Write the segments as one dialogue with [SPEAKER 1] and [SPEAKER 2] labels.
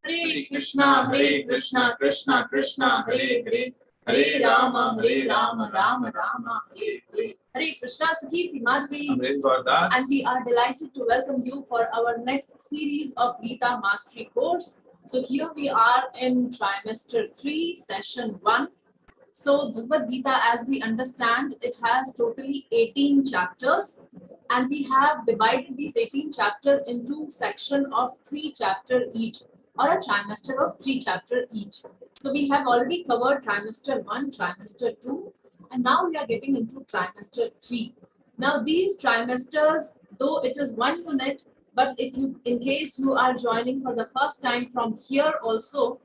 [SPEAKER 1] Hare Krishna, Krishna Krishna, Hare Hare, Hare Rama, Rama Rama, Hare Hare. Hare Krishna, Sakirti Madhvi. And we are delighted to welcome you for our next series of Gita Mastery course. So here we are in trimester 3, session 1. So Bhagavad Gita, as we understand, it has totally 18 chapters, and we have divided these 18 chapters into section of 3 chapter each, or a trimester of 3 chapter each. So we have already covered trimester 1, trimester 2, and now we are getting into trimester 3. Now these trimesters, though it is one unit, but if you, in case you are joining for the first time from here also,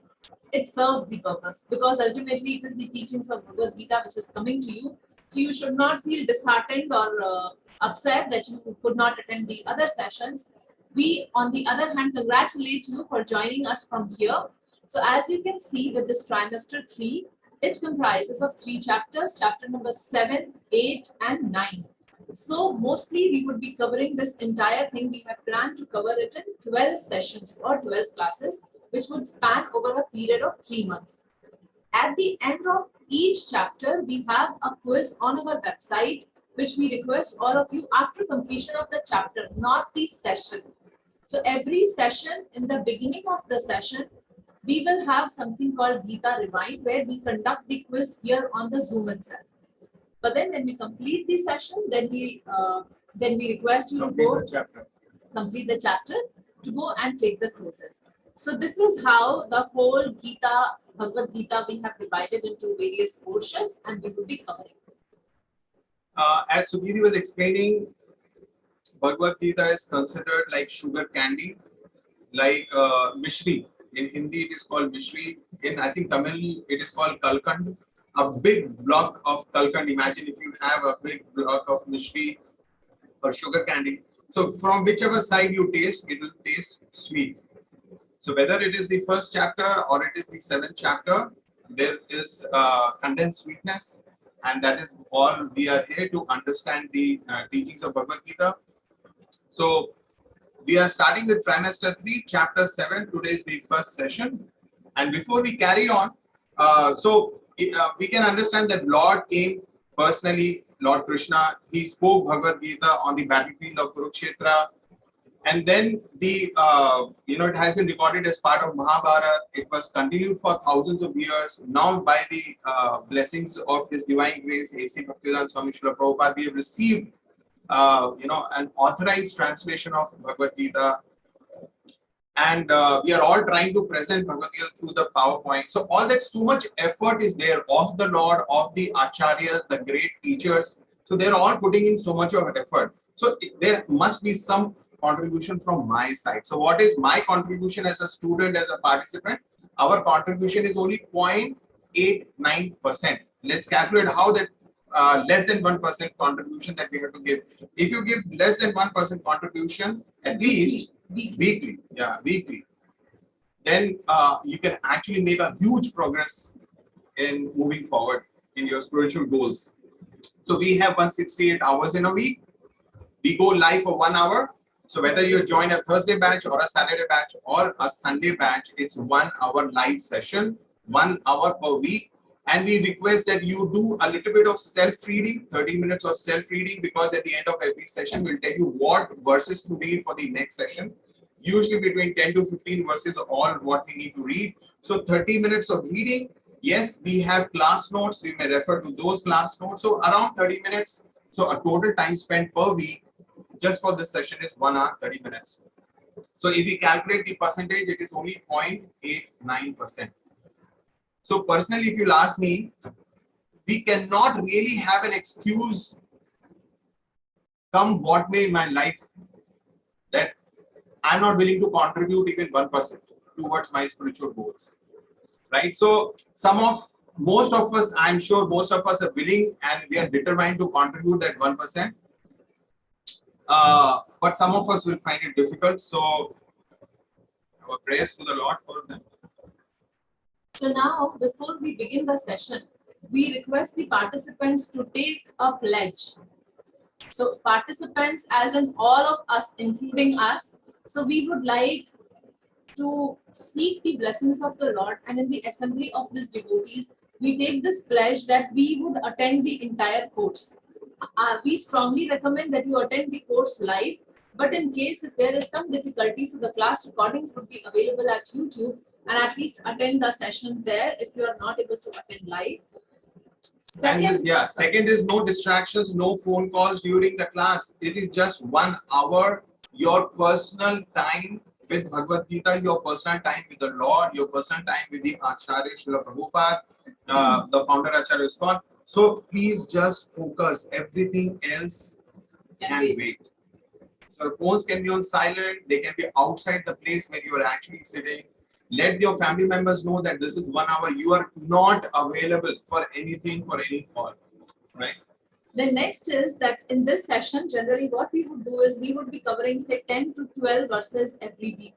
[SPEAKER 1] it serves the purpose, because ultimately it is the teachings of Bhagavad Gita which is coming to you. So you should not feel disheartened or upset that you could not attend the other sessions. We, on the other hand, congratulate you for joining us from here. So as you can see with this trimester 3, it comprises of 3 chapters, chapter number 7, 8 and 9. So mostly we would be covering this entire thing. We have planned to cover it in 12 sessions or 12 classes, which would span over a period of 3 months. At the end of each chapter, we have a quiz on our website, which we request all of you after completion of the chapter, not the session. So every session, in the beginning of the session, we will have something called Gita Rewind, where we conduct the quiz here on the Zoom itself. But then when we complete the session, then we request you to go complete the chapter, to go and take the quizzes. So this is how the whole Gita, Bhagavad Gita, we have divided into various portions, and we will be covering.
[SPEAKER 2] As Sugiri was explaining, Bhagavad Gita is considered like sugar candy, like mishri. In Hindi it is called mishri. In, I think, Tamil it is called kalkand. A big block of kalkand. Imagine if you have a big block of mishri or sugar candy. So from whichever side you taste, it will taste sweet. So whether it is the first chapter or it is the 7th chapter, there is condensed sweetness, and that is all we are here to understand the teachings of Bhagavad Gita. So we are starting with trimester 3, chapter 7. Today is the first session, and before we carry on, we can understand that Lord came personally, Lord Krishna. He spoke Bhagavad Gita on the battlefield of Kurukshetra. And then it has been recorded as part of Mahabharata. It was continued for thousands of years. Now, by the blessings of His Divine Grace, A.C. Bhaktivedanta Swami Srila Prabhupada, we have received, an authorized translation of Bhagavad Gita. And we are all trying to present Bhagavad Gita through the PowerPoint. So all that, so much effort is there of the Lord, of the Acharyas, the great teachers. So they're all putting in so much of effort. So there must be some contribution from my side. So what is my contribution as a student, as a participant? Our contribution is only 0.89%. Let's calculate how that less than 1% contribution that we have to give. If you give less than 1% contribution, at least weekly, then you can actually make a huge progress in moving forward in your spiritual goals. So we have 168 hours in a week. We go live for 1 hour. So whether you join a Thursday batch or a Saturday batch or a Sunday batch, it's 1 hour live session, 1 hour per week. And we request that you do a little bit of self-reading, 30 minutes of self-reading, because at the end of every session, we'll tell you what verses to read for the next session. Usually between 10 to 15 verses are all what we need to read. So 30 minutes of reading. Yes, we have class notes. We may refer to those class notes. So around 30 minutes. So a total time spent per week just for this session is 1 hour, 30 minutes. So if we calculate the percentage, it is only 0.89%. So personally, if you'll ask me, we cannot really have an excuse, come what may in my life, that I'm not willing to contribute even 1% towards my spiritual goals, right? So most of us, I'm sure most of us are willing and we are determined to contribute that 1%. But some of us will find it difficult. So our prayers to the Lord for them.
[SPEAKER 1] So now, before we begin the session, we request the participants to take a pledge. So participants, as in all of us, including us, so we would like to seek the blessings of the Lord, and in the assembly of these devotees, we take this pledge that we would attend the entire course. We strongly recommend that you attend the course live, but in case if there is some difficulty, so the class recordings would be available at YouTube, and at least attend the session there if you are not able to attend live.
[SPEAKER 2] Second is no distractions, no phone calls during the class. It is just 1 hour, your personal time with Bhagavad Gita, your personal time with the Lord, your personal time with the Acharya Srila Prabhupada, the founder Acharya ISKCON. So please just focus. Everything else can wait. So phones can be on silent, they can be outside the place where you are actually sitting. Let your family members know that this is 1 hour. You are not available for anything, for any call, right?
[SPEAKER 1] Then next is that in this session, generally what we would do is we would be covering say 10 to 12 verses every week.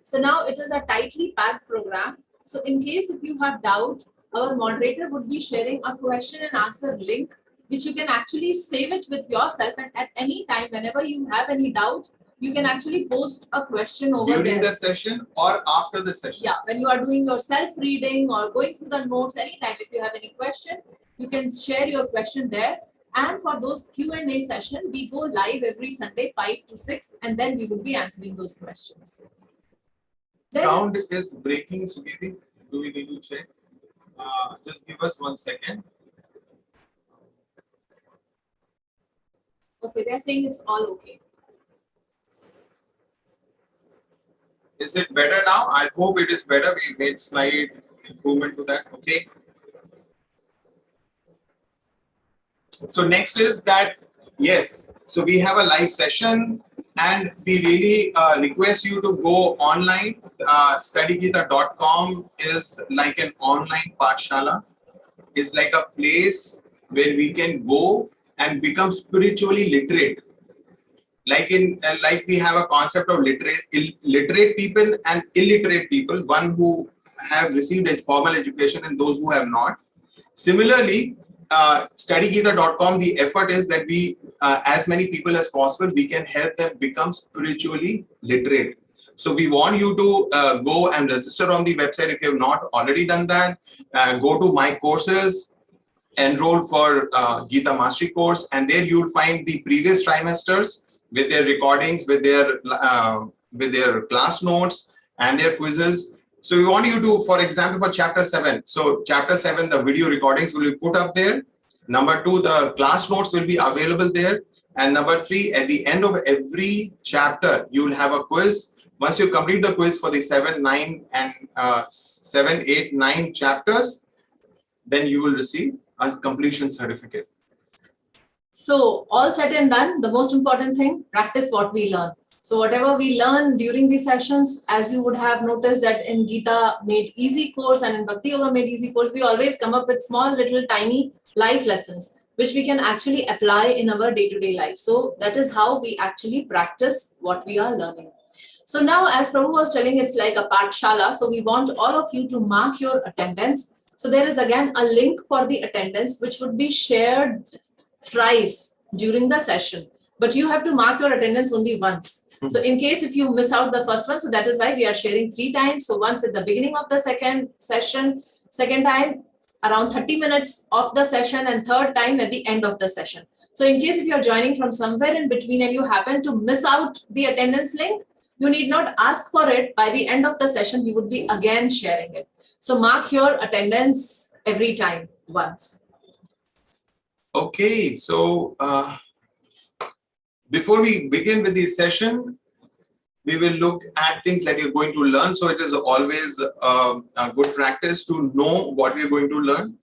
[SPEAKER 1] So now it is a tightly packed program. So in case if you have doubt, our moderator would be sharing a question and answer link, which you can actually save it with yourself, and at any time, whenever you have any doubt, you can actually post a question over
[SPEAKER 2] during
[SPEAKER 1] there.
[SPEAKER 2] the session or after the session.
[SPEAKER 1] Yeah, when you are doing your self-reading or going through the notes, anytime if you have any question, you can share your question there. And for those Q&A session, we go live every Sunday 5 to 6, and then we will be answering those questions. Then,
[SPEAKER 2] sound is breaking, Sugiti. Do we need to check? Just give us 1 second.
[SPEAKER 1] okay, they're saying it's all okay.
[SPEAKER 2] Is it better now? I hope it is better. We made slight improvement to that. Okay. So next is that, yes, so we have a live session and we really request you to go online. StudyGita.com is like an online Pathshala. It's like a place where we can go and become spiritually literate. Like we have a concept of literate people and illiterate people, one who have received a formal education and those who have not. Similarly, StudyGita.com, the effort is that we, as many people as possible, we can help them become spiritually literate. So we want you to go and register on the website if you have not already done that. Go to my courses, enroll for Gita Mastery course, and there you'll find the previous trimesters with their recordings, with their class notes and their quizzes. So we want you to, for example, for chapter 7. So chapter 7, the video recordings will be put up there. Number 2, the class notes will be available there. And number 3, at the end of every chapter, you will have a quiz. Once you complete the quiz for the 7, 9 and 7, 8, 9 chapters, then you will receive a completion certificate.
[SPEAKER 1] So all said and done, the most important thing, practice what we learn. So whatever we learn during these sessions, as you would have noticed that in Gita Made Easy course and in Bhakti Yoga Made Easy course, we always come up with small little tiny life lessons, which we can actually apply in our day-to-day life. So that is how we actually practice what we are learning. So now, as Prabhu was telling, it's like a Pathshala. So we want all of you to mark your attendance. So there is again a link for the attendance, which would be shared thrice during the session, but you have to mark your attendance only once. So in case if you miss out the first one, so that is why we are sharing 3 times. So once at the beginning of the second session, second time around 30 minutes of the session, and third time at the end of the session. So in case if you are joining from somewhere in between and you happen to miss out the attendance link, you need not ask for it. By the end of the session, we would be again sharing it. So mark your attendance every time once.
[SPEAKER 2] Okay, so before we begin with this session, we will look at things that you're going to learn. So it is always a good practice to know what we're going to learn.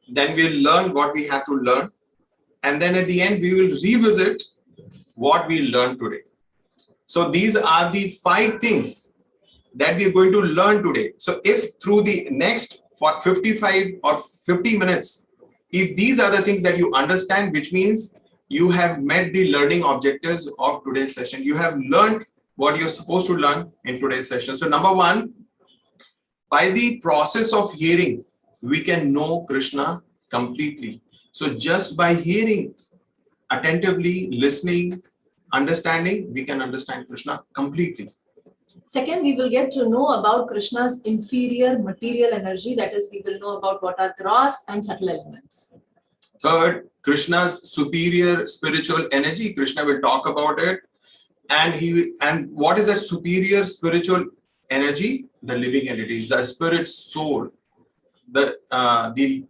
[SPEAKER 2] Then we'll learn what we have to learn. And then at the end, we will revisit what we learned today. So these are the 5 things that we're going to learn today. So if through the next 55 or 50 minutes, if these are the things that you understand, which means you have met the learning objectives of today's session. You have learned what you're supposed to learn in today's session. So number 1, by the process of hearing, we can know Krishna completely. So just by hearing, attentively listening, understanding, we can understand Krishna completely.
[SPEAKER 1] Second, we will get to know about Krishna's inferior material energy. That is, we will know about what are gross and subtle elements.
[SPEAKER 2] Third, Krishna's superior spiritual energy. Krishna will talk about it. And what is that superior spiritual energy? The living entities, the spirit soul, the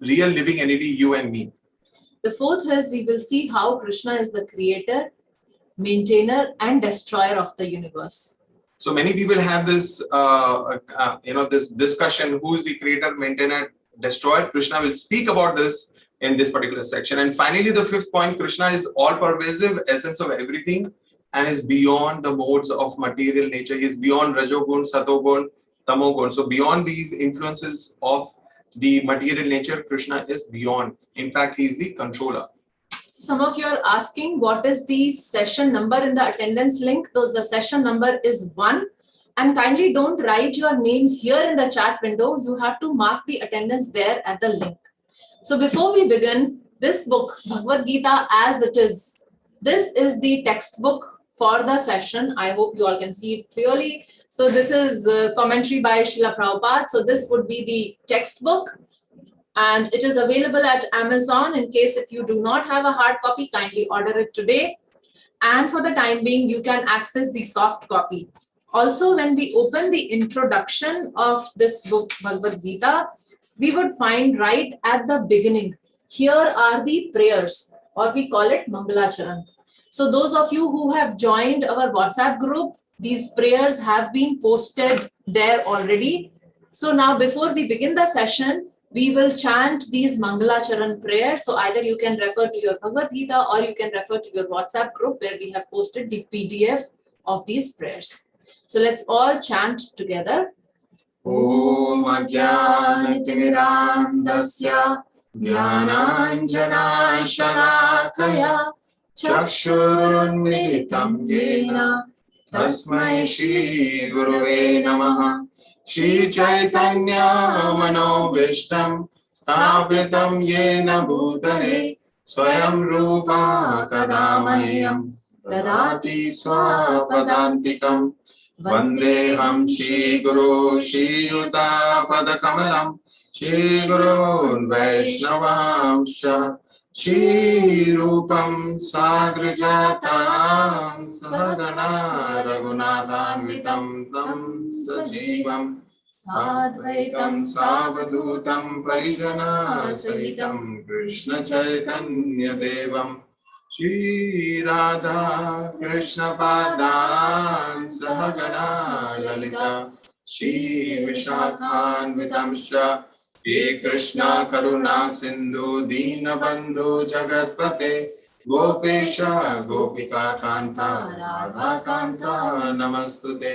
[SPEAKER 2] real living entity, you and me.
[SPEAKER 1] The fourth is we will see how Krishna is the creator, maintainer, and destroyer of the universe.
[SPEAKER 2] So many people have this, this discussion: who is the creator, maintainer, destroyer? Krishna will speak about this in this particular section. And finally, the fifth point: Krishna is all-pervasive, essence of everything, and is beyond the modes of material nature. He is beyond Rajogun, Satogun, Tamogun. So beyond these influences of the material nature, Krishna is beyond. In fact, he is the controller.
[SPEAKER 1] Some of you are asking what is the session number in the attendance link. The session number is 1. And kindly don't write your names here in the chat window. You have to mark the attendance there at the link. So before we begin, this book, Bhagavad Gita as it is, this is the textbook for the session. I hope you all can see it clearly. So this is commentary by Srila Prabhupada. So this would be the textbook. And it is available at Amazon. In case if you do not have a hard copy, kindly order it today. And for the time being, you can access the soft copy. Also, when we open the introduction of this book, Bhagavad Gita, we would find right at the beginning, here are the prayers, or we call it Mangalacharan. So those of you who have joined our WhatsApp group, these prayers have been posted there already. So now before we begin the session, we will chant these Mangalacharan prayers. So either you can refer to your Bhagavad Gita or you can refer to your WhatsApp group where we have posted the PDF of these prayers. So let's all chant together.
[SPEAKER 2] Om Ajnanatirmirandasya Jnananjana Shalakaya Chakshurunmilitam Yena Tasmai Shri Gurave Namaha Shri Chaitanya Manovishtam Sthapitam Yena Bhutale Swayam Rupa Kadamahyam Dadati Swapadantikam Vandeham Shri Guru Shri Yuta Padakamalam Shri Guru Vaishnavamscha Shri Rupam Sagrajatam Sahagana Raghunathanvitam Tam Sajivam Sadvaitam Savadutam Parijana Sahitam Krishna Chaitanya Devam Shri Radha Krishna Padan Sahagana Lalita Shri Vishakhan Vitamsha Shri Krishna Karuna Sindhu Dina Bandhu Jagatpate Gopesha Gopika Kanta Radha Kanta Namastute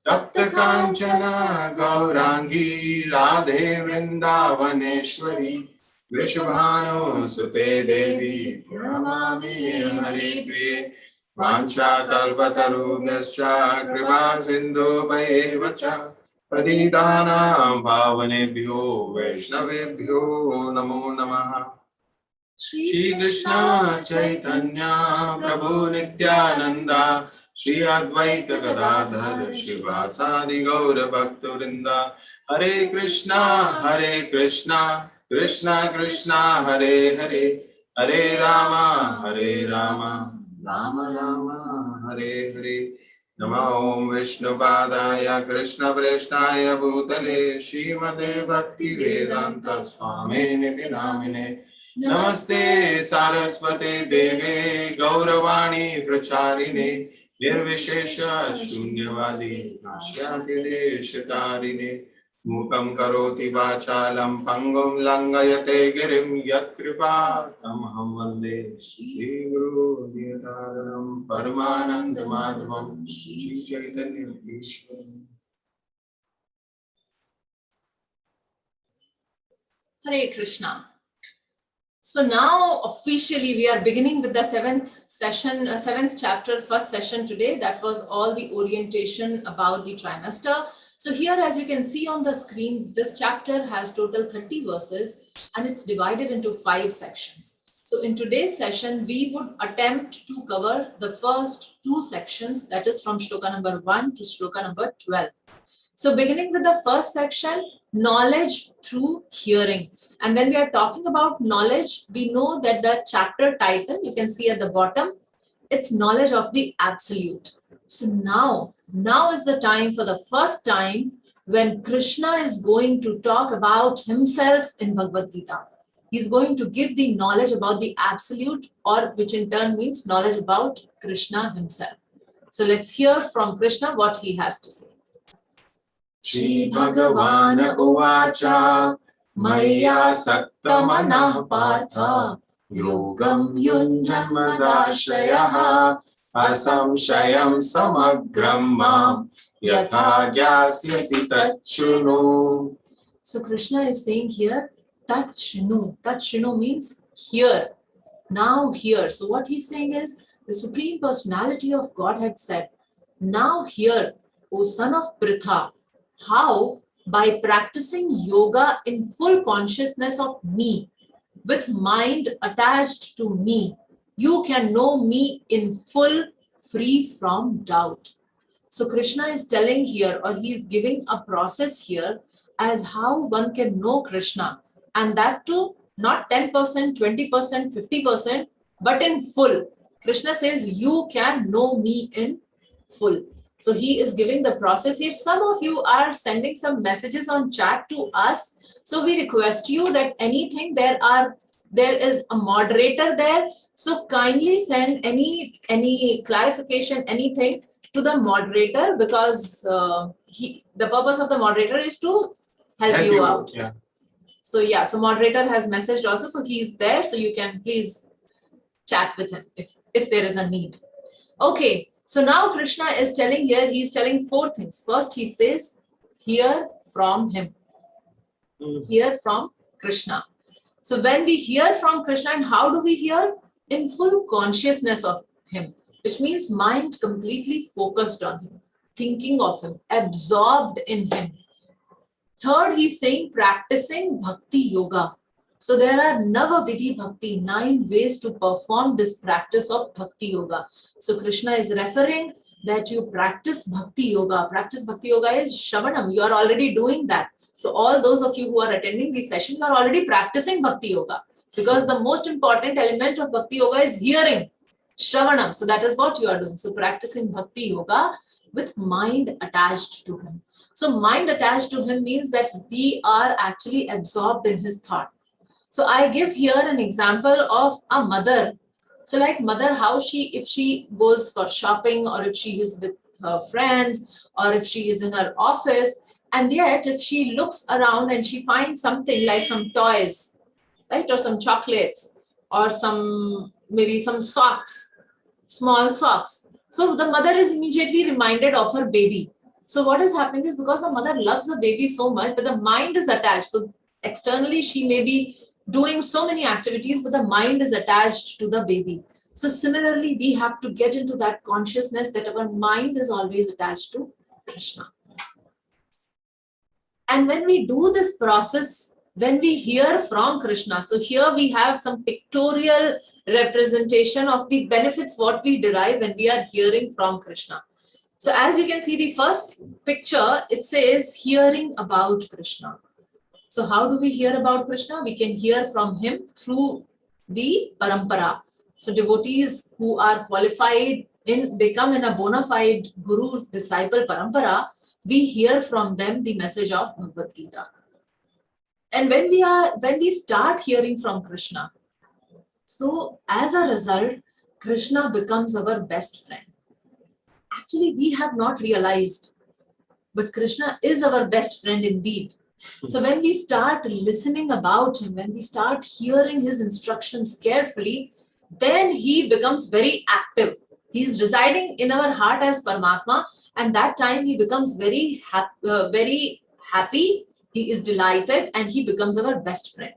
[SPEAKER 2] Tapta Kanchana Gaurangi Radhe Vrindavaneshwari Vrishabhanu Sute Devi Pranamami Hari Priye Vancha Kalpatarubhyascha Kripa Sindhu Bhayevacha Paditanam Bhavanebhyo Vaishnavebhyo Namo Namaha Shri Krishna Chaitanya Prabhu Nityananda Shri Advaita Gadadhar Shivasadi Gaura Bhakturinda Hare Krishna Krishna Krishna Hare Hare Hare Rama Rama Rama Hare Hare Nama Om Vishnu Padaya Krishna Preshtaya Bhutale Srimate Bhakti Vedanta Swami Niti Namine Namaste Saraswate Deve Gauravani Pracharine Nirvishesha Shunyavadi Ashyati Deshatarine Mukam Karoti Vachalam Pangam Langayate Girim Yat Kripa Tamaham Vande Shri Guru Diyataram Paramananda Madhavam Shri Chaitanya Ishwaram.
[SPEAKER 1] Hare Krishna. So now officially we are beginning with the seventh chapter, first session today. That was all the orientation about the trimester. So here, as you can see on the screen, this chapter has total 30 verses and it's divided into 5 sections. So in today's session, we would attempt to cover the first two sections, that is from shloka number 1 to shloka number 12. So beginning with the first section, knowledge through hearing. And when we are talking about knowledge, we know that the chapter title, you can see at the bottom, it's knowledge of the absolute. So now is the time, for the first time, when Krishna is going to talk about himself in Bhagavad Gita. He's going to give the knowledge about the absolute, or which in turn means knowledge about Krishna himself. So let's hear from Krishna what he has to say.
[SPEAKER 3] Shri Bhagavan Uvacha Maya Saktamanah Partha Yogam Yunjamadashayaha Asamshayam Samagram Mam Yatha Gyasyasi Tachunu.
[SPEAKER 1] So Krishna is saying here, Tachnu. Tachnu means hear. Now hear. So what he's saying is, the Supreme Personality of Godhead said, now hear, O son of Pritha, how by practicing yoga in full consciousness of me, with mind attached to me, you can know me in full, free from doubt. So Krishna is telling here, or he is giving a process here as how one can know Krishna, and that too not 10%, 20%, 50%, but in full. Krishna says you can know me in full. So he is giving the process here. Some of you are sending some messages on chat to us, so we request you that anything, there is a moderator there, so kindly send any clarification, anything to the moderator, because the purpose of the moderator is to help you out.
[SPEAKER 2] Yeah.
[SPEAKER 1] So yeah, so moderator has messaged also, so he's there, so you can please chat with him if there is a need. Okay, so now Krishna is telling here, he's telling 4 things. First he says, hear from him. Hear from Krishna. So when we hear from Krishna, and how do we hear? In full consciousness of him, which means mind completely focused on him, thinking of him, absorbed in him. Third, he's saying practicing bhakti yoga. So there are Navavidhi Bhakti, 9 ways to perform this practice of bhakti yoga. So Krishna is referring that you practice bhakti yoga. Practice bhakti yoga is Shravanam. You are already doing that. So all those of you who are attending this session, you are already practicing bhakti yoga, because the most important element of bhakti yoga is hearing, Shravanam. So that is what you are doing. So practicing bhakti yoga with mind attached to him. So mind attached to him means that we are actually absorbed in his thought. So I give here an example of a mother. So like mother, how if she goes for shopping, or if she is with her friends, or if she is in her office, and yet if she looks around and she finds something like some toys, right, or some chocolates, or maybe some socks, small socks. So the mother is immediately reminded of her baby. So what is happening is, because the mother loves the baby so much, but the mind is attached. So externally she may be doing so many activities, but the mind is attached to the baby. So similarly, we have to get into that consciousness that our mind is always attached to Krishna. And when we do this process, when we hear from Krishna, so here we have some pictorial representation of the benefits what we derive when we are hearing from Krishna. So as you can see, the first picture, it says hearing about Krishna. So how do we hear about Krishna? We can hear from him through the parampara. So devotees who are qualified they come in a bona fide guru disciple parampara, we hear from them the message of Bhagavad Gita. And when we start hearing from Krishna, so as a result, Krishna becomes our best friend. Actually, we have not realized, but Krishna is our best friend indeed. So when we start listening about him, when we start hearing his instructions carefully, then he becomes very active. He is residing in our heart as Paramatma, and that time he becomes very happy, he is delighted, and he becomes our best friend.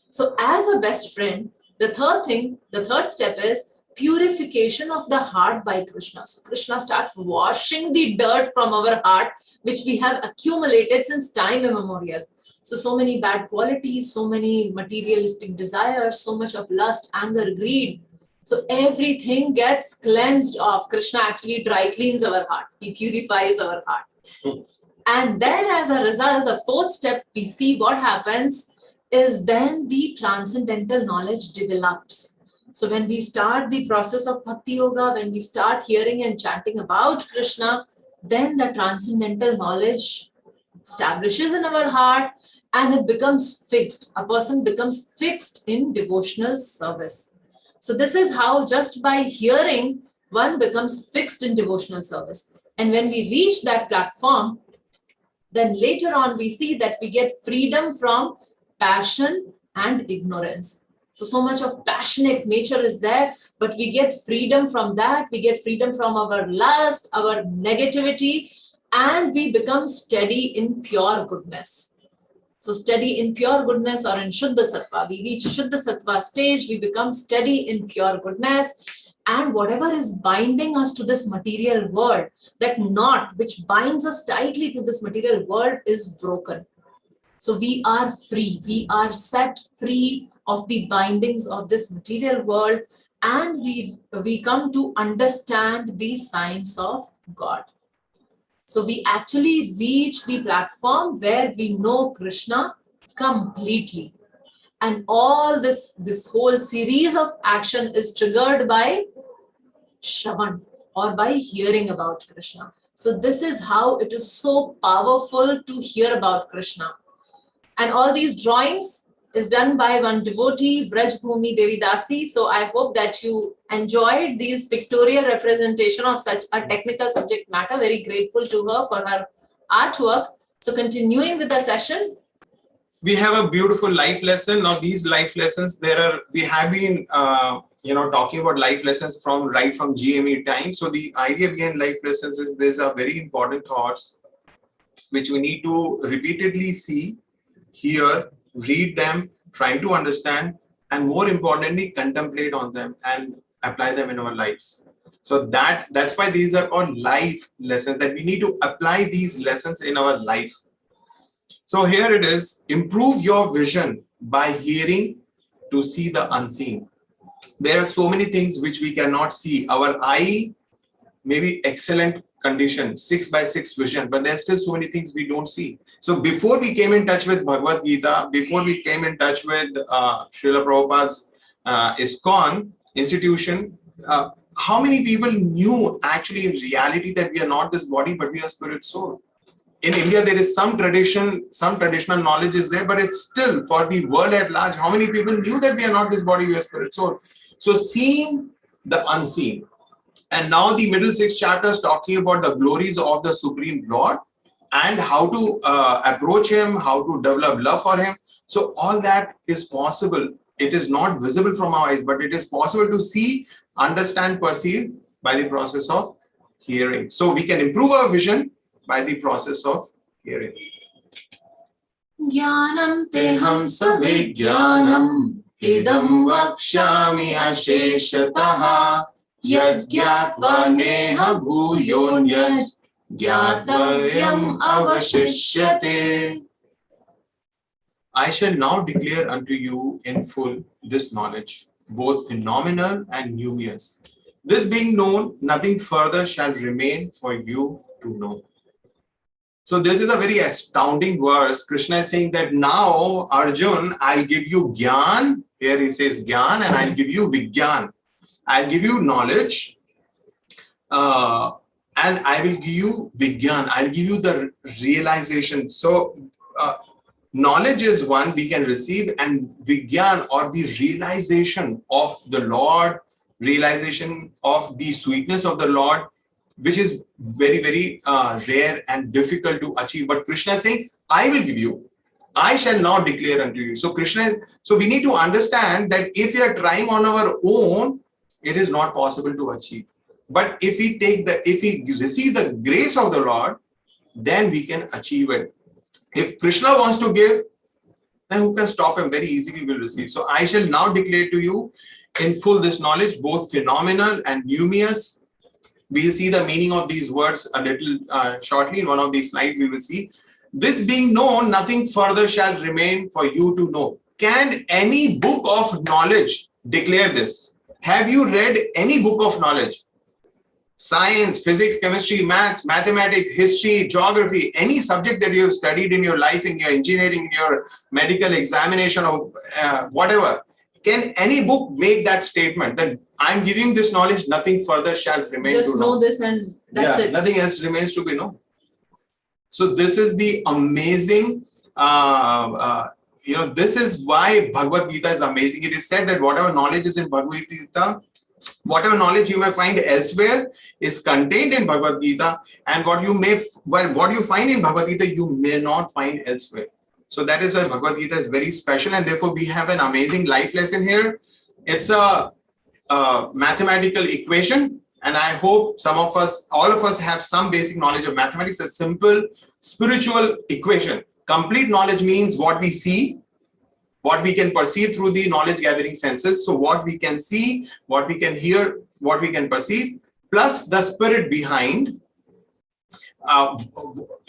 [SPEAKER 1] So as a best friend, the third step is purification of the heart by Krishna. So Krishna starts washing the dirt from our heart, which we have accumulated since time immemorial. So many bad qualities, so many materialistic desires, so much of lust, anger, greed. So everything gets cleansed off. Krishna actually dry cleans our heart. He purifies our heart. And then as a result, the fourth step, we see what happens is then the transcendental knowledge develops. So when we start the process of Bhakti Yoga, when we start hearing and chanting about Krishna, then the transcendental knowledge establishes in our heart and it becomes fixed. A person becomes fixed in devotional service. So this is how just by hearing, one becomes fixed in devotional service. And when we reach that platform, then later on we see that we get freedom from passion and ignorance. So much of passionate nature is there, but we get freedom from that. We get freedom from our lust, our negativity, and we become steady in pure goodness. So steady in pure goodness or in Shuddha Sattva. We reach Shuddha Sattva stage, we become steady in pure goodness. And whatever is binding us to this material world, that knot which binds us tightly to this material world is broken. So we are free. We are set free of the bindings of this material world, and we come to understand the science of God. So we actually reach the platform where we know Krishna completely. And all this whole series of action is triggered by Shravan or by hearing about Krishna. So this is how it is so powerful to hear about Krishna. And all these drawings is done by one devotee, Vraj Bhumi Devi Dasi. So I hope that you enjoyed these pictorial representation of such a technical subject matter. Very grateful to her for her artwork. So continuing with the session.
[SPEAKER 2] We have a beautiful life lesson. Now these life lessons, we have been talking about life lessons right from GME time. So the idea behind life lessons is these are very important thoughts which we need to repeatedly see, hear, read them, try to understand, and more importantly, contemplate on them and apply them in our lives. So that's why these are called life lessons, that we need to apply these lessons in our life. So here it is, improve your vision by hearing to see the unseen. There are so many things which we cannot see. Our eye may be excellent condition, 6x6 vision, but there's still so many things we don't see. So before we came in touch with Bhagavad Gita, before we came in touch with Srila Prabhupada's ISKCON institution, how many people knew actually in reality that we are not this body, but we are spirit soul? In India, there is some traditional knowledge is there, but it's still for the world at large. How many people knew that we are not this body, we are spirit soul? So seeing the unseen. And now the middle 6 chapters talking about the glories of the Supreme Lord and how to approach him, how to develop love for him. So all that is possible. It is not visible from our eyes, but it is possible to see, understand, perceive by the process of hearing. So we can improve our vision by the process of hearing.
[SPEAKER 3] Jnanam teham savijnanam idam vakshami asheshataha yad gyatva neha bhuyonyat gyatvavyam avashishyate.
[SPEAKER 2] I shall now declare unto you in full this knowledge, both phenomenal and numerous. This being known, nothing further shall remain for you to know. So this is a very astounding verse. Krishna is saying that now, Arjun, I'll give you Gyan. Here he says Gyan, and I'll give you Vigyan. I'll give you knowledge, and I will give you Vigyan. I'll give you the realization. So knowledge is one we can receive, and Vigyan, or the realization of the Lord, realization of the sweetness of the Lord, which is very, very rare and difficult to achieve. But Krishna is saying, I will give you. I shall now declare unto you. So so we need to understand that if we are trying on our own, it is not possible to achieve. But if we receive the grace of the Lord, then we can achieve it. If Krishna wants to give, and who can stop him very easily will receive. So I shall now declare to you in full this knowledge, both phenomenal and numerous. We will see the meaning of these words a little shortly. In one of these slides, we will see. This being known, nothing further shall remain for you to know. Can any book of knowledge declare this? Have you read any book of knowledge? Science, physics, chemistry, maths, mathematics, history, geography, any subject that you have studied in your life, in your engineering, in your medical examination, or whatever. Can any book make that statement that I'm giving this knowledge, nothing further shall remain
[SPEAKER 1] Just
[SPEAKER 2] to
[SPEAKER 1] know
[SPEAKER 2] know?
[SPEAKER 1] this and that's it.
[SPEAKER 2] Nothing else remains to be known. So this is the amazing, this is why Bhagavad Gita is amazing. It is said that whatever knowledge is in Bhagavad Gita, whatever knowledge you may find elsewhere is contained in Bhagavad Gita, and what you find in Bhagavad Gita, you may not find elsewhere. So that is why Bhagavad Gita is very special, and therefore we have an amazing life lesson here. It's a mathematical equation, and I hope all of us have some basic knowledge of mathematics. A simple spiritual equation. Complete knowledge means what we see, what we can perceive through the knowledge gathering senses. So what we can see, what we can hear, what we can perceive, plus the spirit behind.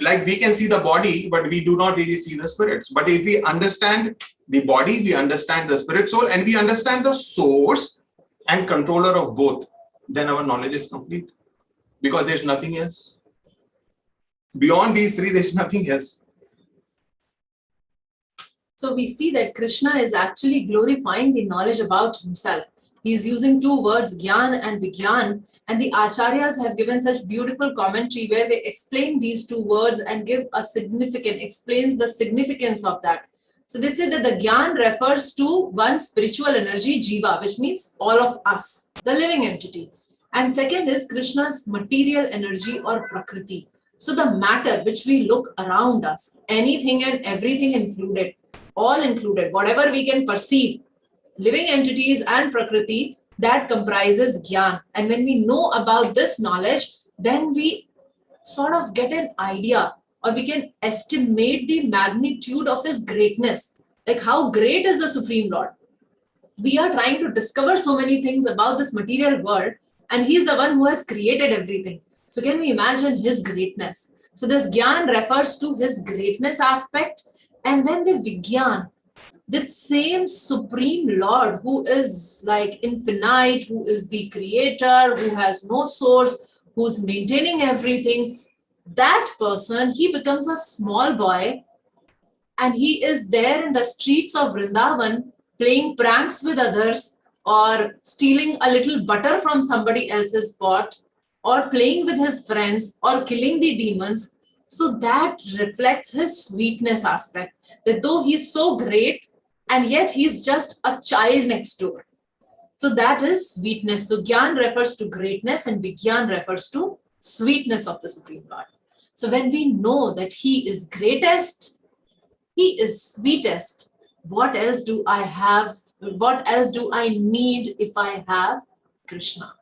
[SPEAKER 2] Like we can see the body, but we do not really see the spirits. But if we understand the body, we understand the spirit soul, and we understand the source and controller of both, then our knowledge is complete, because there's nothing else. Beyond these three, there's nothing else.
[SPEAKER 1] So we see that Krishna is actually glorifying the knowledge about himself. He is using two words, Gyan and Vigyan, and the Acharyas have given such beautiful commentary where they explain these two words and give explains the significance of that. So they say that the Gyan refers to one spiritual energy, Jiva, which means all of us, the living entity. And second is Krishna's material energy or Prakriti. So the matter which we look around us, anything and everything included, all included, whatever we can perceive, living entities and Prakriti, that comprises Gyan. And when we know about this knowledge, then we sort of get an idea, or we can estimate the magnitude of his greatness. Like how great is the Supreme Lord? We are trying to discover so many things about this material world, and he is the one who has created everything. So can we imagine his greatness? So this Gyan refers to his greatness aspect, and then the Vigyan, the same Supreme Lord who is like infinite, who is the creator, who has no source, who's maintaining everything. That person, he becomes a small boy, and he is there in the streets of Vrindavan playing pranks with others, or stealing a little butter from somebody else's pot, or playing with his friends, or killing the demons. So that reflects his sweetness aspect, that though he's so great, and yet he's just a child next door. So that is sweetness. So Gyan refers to greatness, and Vigyan refers to sweetness of the Supreme Lord. So when we know that he is greatest, he is sweetest, what else do I have? What else do I need if I have Krishna?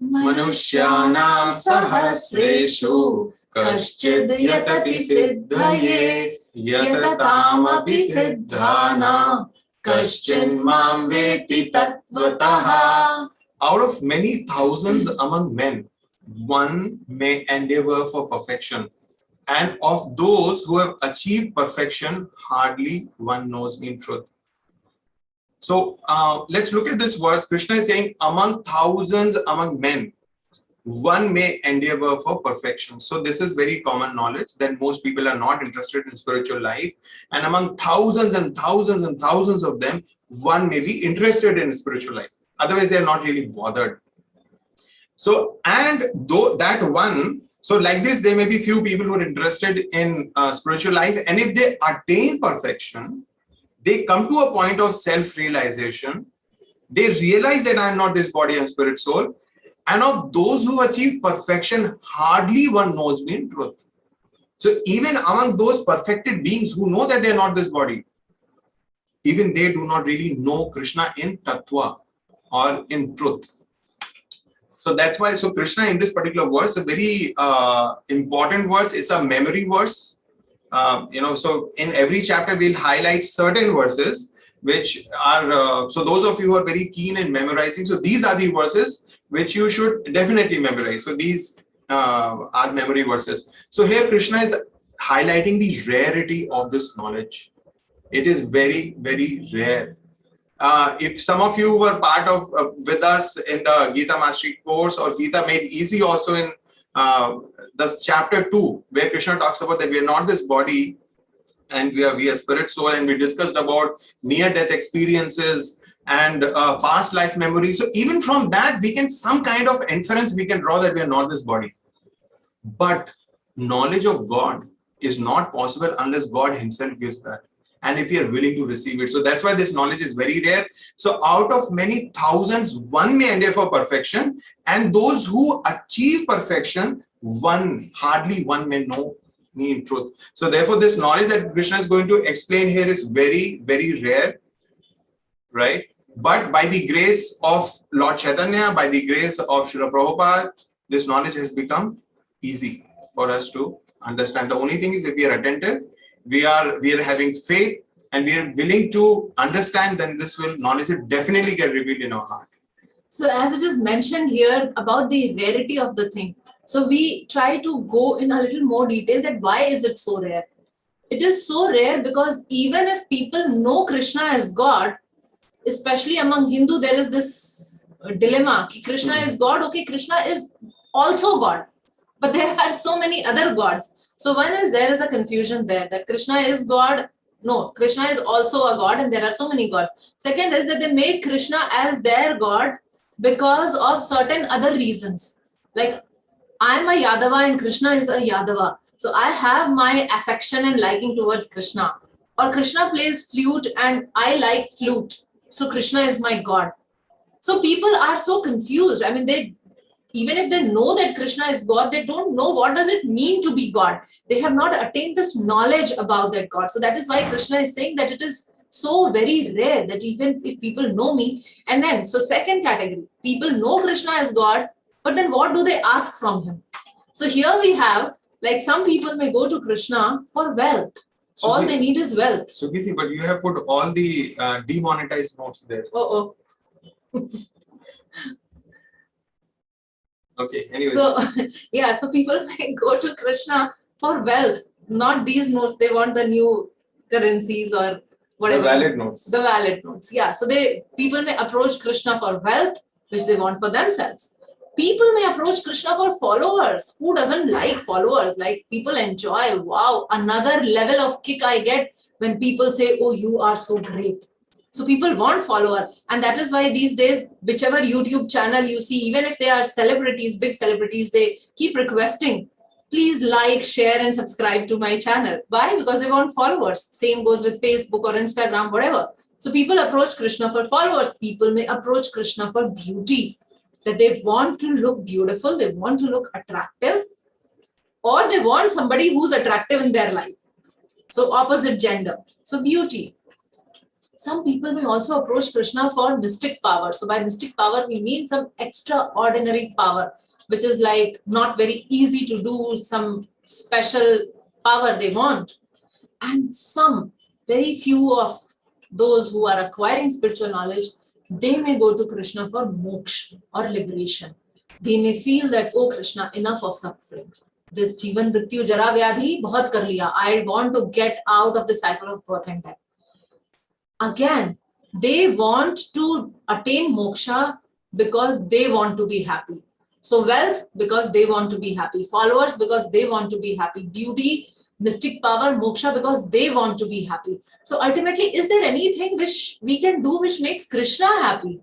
[SPEAKER 3] Manusyanam sahasreshu kaschid yatati siddhaye yatatamapi siddhana kaschin mam veti tattvataha.
[SPEAKER 2] Out of many thousands among men, one may endeavor for perfection, and of those who have achieved perfection, hardly one knows me in truth. So let's look at this verse. Krishna is saying, among thousands among men, one may endeavor for perfection. So this is very common knowledge that most people are not interested in spiritual life, and among thousands and thousands and thousands of them, one may be interested in spiritual life. Otherwise, they are not really bothered. So, and though that one, so like this, there may be few people who are interested in spiritual life, and if they attain perfection, they come to a point of self-realization. They realize that I am not this body and spirit soul. And of those who achieve perfection, hardly one knows me in truth. So even among those perfected beings who know that they are not this body, even they do not really know Krishna in tattva or in truth. So that's why, so Krishna in this particular verse, a very important verse, it's a memory verse. So in every chapter we'll highlight certain verses which are, so those of you who are very keen in memorizing, so these are the verses which you should definitely memorize. So these are memory verses. So here Krishna is highlighting the rarity of this knowledge. It is very, very rare. If some of you were part of with us in the Gita Mastery course or Gita Made Easy also in the chapter 2, where Krishna talks about that we are not this body and we are spirit, soul, and we discussed about near-death experiences and past life memories. So even from that, we can some kind of inference we can draw that we are not this body. But knowledge of God is not possible unless God himself gives that. And if we are willing to receive it. So that's why this knowledge is very rare. So out of many thousands, one may endeavor for perfection. And those who achieve perfection, hardly one may know me in truth. So therefore, this knowledge that Krishna is going to explain here is very, very rare. Right? But by the grace of Lord Chaitanya, by the grace of Srila Prabhupada, this knowledge has become easy for us to understand. The only thing is if we are attentive, we are having faith and we are willing to understand, then this knowledge will definitely get revealed in our heart.
[SPEAKER 1] So as it is mentioned here about the rarity of the thing, so we try to go in a little more detail that why is it so rare? It is so rare because even if people know Krishna as God, especially among Hindu, there is this dilemma. Krishna is God, okay, Krishna is also God. But there are so many other gods. So one is there is a confusion there that Krishna is God. No, Krishna is also a God and there are so many gods. Second is that they make Krishna as their God because of certain other reasons. Like I'm a Yadava and Krishna is a Yadava. So I have my affection and liking towards Krishna. Or Krishna plays flute and I like flute. So Krishna is my God. So people are so confused. I mean, even if they know that Krishna is God, they don't know what does it mean to be God. They have not attained this knowledge about that God. So that is why Krishna is saying that it is so very rare that even if people know me, and then, so second category, people know Krishna as God, but then what do they ask from him? So here we have, like some people may go to Krishna for wealth. All they need is wealth.
[SPEAKER 2] Sugiti, but you have put all the demonetized notes there.
[SPEAKER 1] Oh.
[SPEAKER 2] Okay, anyways.
[SPEAKER 1] So, yeah, so people may go to Krishna for wealth, not these notes. They want the new currencies or whatever.
[SPEAKER 2] The valid notes.
[SPEAKER 1] The valid notes, yeah. So people may approach Krishna for wealth, which they want for themselves. People may approach Krishna for followers. Who doesn't like followers? Like people enjoy, wow, another level of kick I get when people say, oh, you are so great. So people want follower. And that is why these days, whichever YouTube channel you see, even if they are celebrities, big celebrities, they keep requesting, please like, share and subscribe to my channel. Why? Because they want followers. Same goes with Facebook or Instagram, whatever. So people approach Krishna for followers. People may approach Krishna for beauty, that they want to look beautiful, they want to look attractive, or they want somebody who's attractive in their life. So opposite gender. So beauty. Some people may also approach Krishna for mystic power. So by mystic power, we mean some extraordinary power, which is like not very easy to do, some special power they want. And some, very few of those who are acquiring spiritual knowledge, they may go to Krishna for moksha or liberation. They may feel that, oh Krishna, enough of suffering. This Jivan Mrityu Jara Vyadhi bahut kar liya. I want to get out of the cycle of birth and death. Again, they want to attain moksha because they want to be happy. So wealth because they want to be happy. Followers because they want to be happy. Beauty, mystic power, moksha because they want to be happy. So ultimately, is there anything which we can do which makes Krishna happy?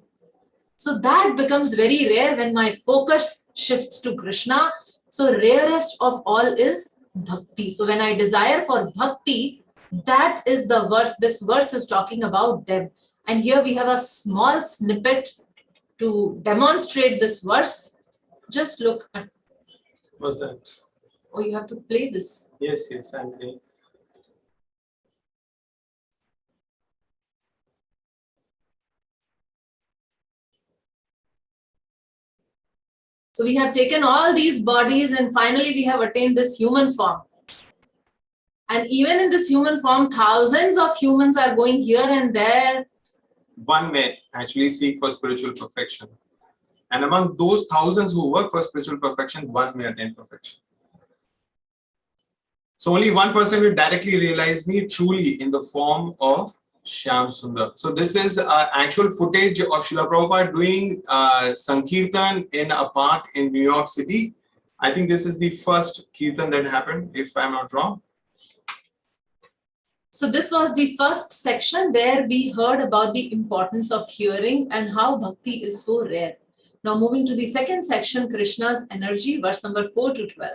[SPEAKER 1] So that becomes very rare when my focus shifts to Krishna. So rarest of all is bhakti. So when I desire for bhakti, that is the verse. This verse is talking about them. And here we have a small snippet to demonstrate this verse. Just look at.
[SPEAKER 2] What's that?
[SPEAKER 1] Oh, you have to play this.
[SPEAKER 2] Yes, I'm playing.
[SPEAKER 1] So we have taken all these bodies and finally we have attained this human form. And even in this human form, thousands of humans are going here and there.
[SPEAKER 2] One may actually seek for spiritual perfection. And among those thousands who work for spiritual perfection, one may attain perfection. So only one person will directly realize me truly in the form of Shyam Sundar. So this is actual footage of Srila Prabhupada doing Sankirtan in a park in New York City. I think this is the first Kirtan that happened, if I'm not wrong.
[SPEAKER 1] So this was the first section where we heard about the importance of hearing and how bhakti is so rare. Now moving to the second section, Krishna's energy, verse number 4 to 12.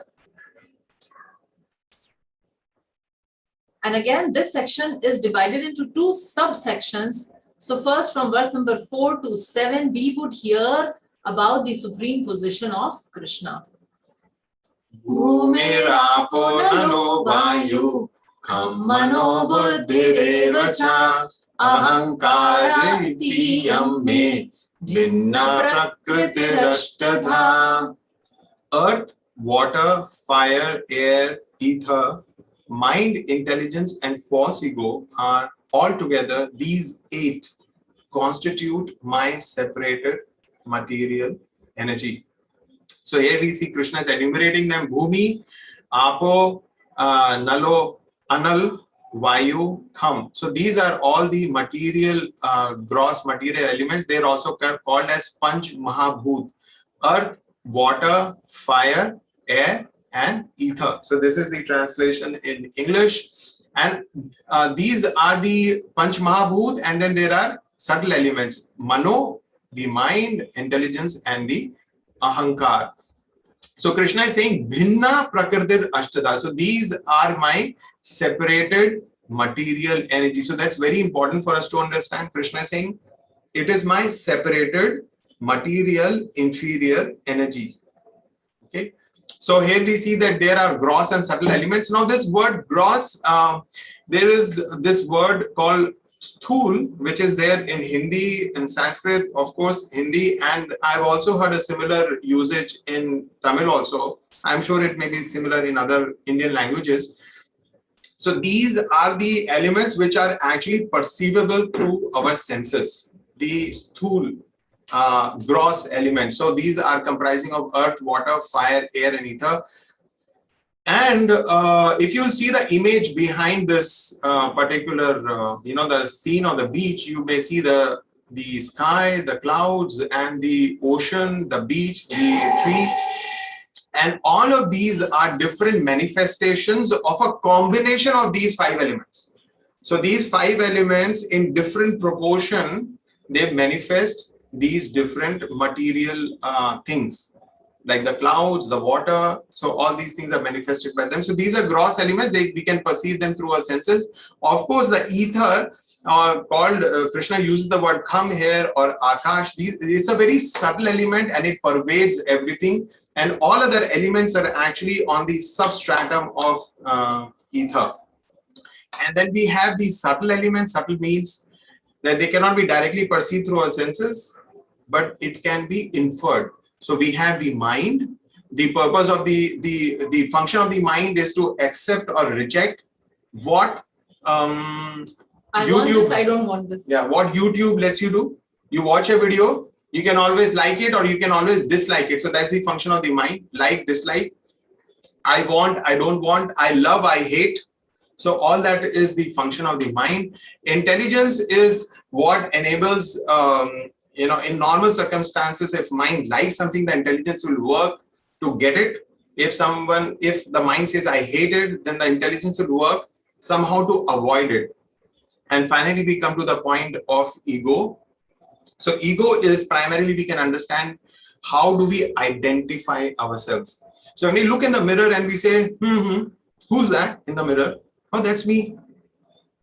[SPEAKER 1] And again, this section is divided into two subsections. So first from verse number 4 to 7, we would hear about the supreme position of Krishna.
[SPEAKER 3] Bhumirapo nalo vayu kham mano buddhireva cha ahankariti yamme bhinna prakritirashtadha.
[SPEAKER 2] Earth, water, fire, air, ether, mind, intelligence, and false ego are altogether, these 8 constitute my separated material energy. So here we see Krishna is enumerating them: Bhumi, Apo, Nalo, Anal, Vayu, Kham. So these are all the material, gross material elements. They are also called as Panch Mahabhut: earth, water, fire, air, and ether. So this is the translation in English. And these are the Panch Mahabhut, and then there are subtle elements: Mano, the mind, intelligence, and the Ahankar. So Krishna is saying Bhinna Prakritir Ashtada. So these are my separated material energy. So that's very important for us to understand. Krishna is saying it is my separated material inferior energy. Okay. So here we see that there are gross and subtle elements. Now this word gross, there is this word called thul, which is there in Hindi and Sanskrit, of course, Hindi, and I've also heard a similar usage in Tamil also. I'm sure it may be similar in other Indian languages. So these are the elements which are actually perceivable through our senses, the thul, gross elements. So these are comprising of earth, water, fire, air, and ether. And if you'll see the image behind this particular, the scene on the beach, you may see the sky, the clouds, and the ocean, the beach, the tree. And all of these are different manifestations of a combination of these 5 elements. So these 5 elements in different proportion, they manifest these different material things, like the clouds, the water. So all these things are manifested by them. So these are gross elements. We can perceive them through our senses. Of course, the ether called, Krishna uses the word kham here, or akash. It's a very subtle element and it pervades everything. And all other elements are actually on the substratum of ether. And then we have these subtle elements. Subtle means that they cannot be directly perceived through our senses, but it can be inferred. So we have the mind. The purpose of the function of the mind is to accept or reject what
[SPEAKER 1] I want this, I don't want this.
[SPEAKER 2] Yeah, what YouTube lets you do. You watch a video, you can always like it or you can always dislike it. So that's the function of the mind: like, dislike, I want, I don't want, I love, I hate. So all that is the function of the mind. Intelligence is what enables, in normal circumstances, if mind likes something, the intelligence will work to get it. If the mind says I hate it, then the intelligence will work somehow to avoid it. And finally, we come to the point of ego. So ego is primarily, we can understand how do we identify ourselves. So when we look in the mirror and we say, who's that in the mirror? Oh, that's me,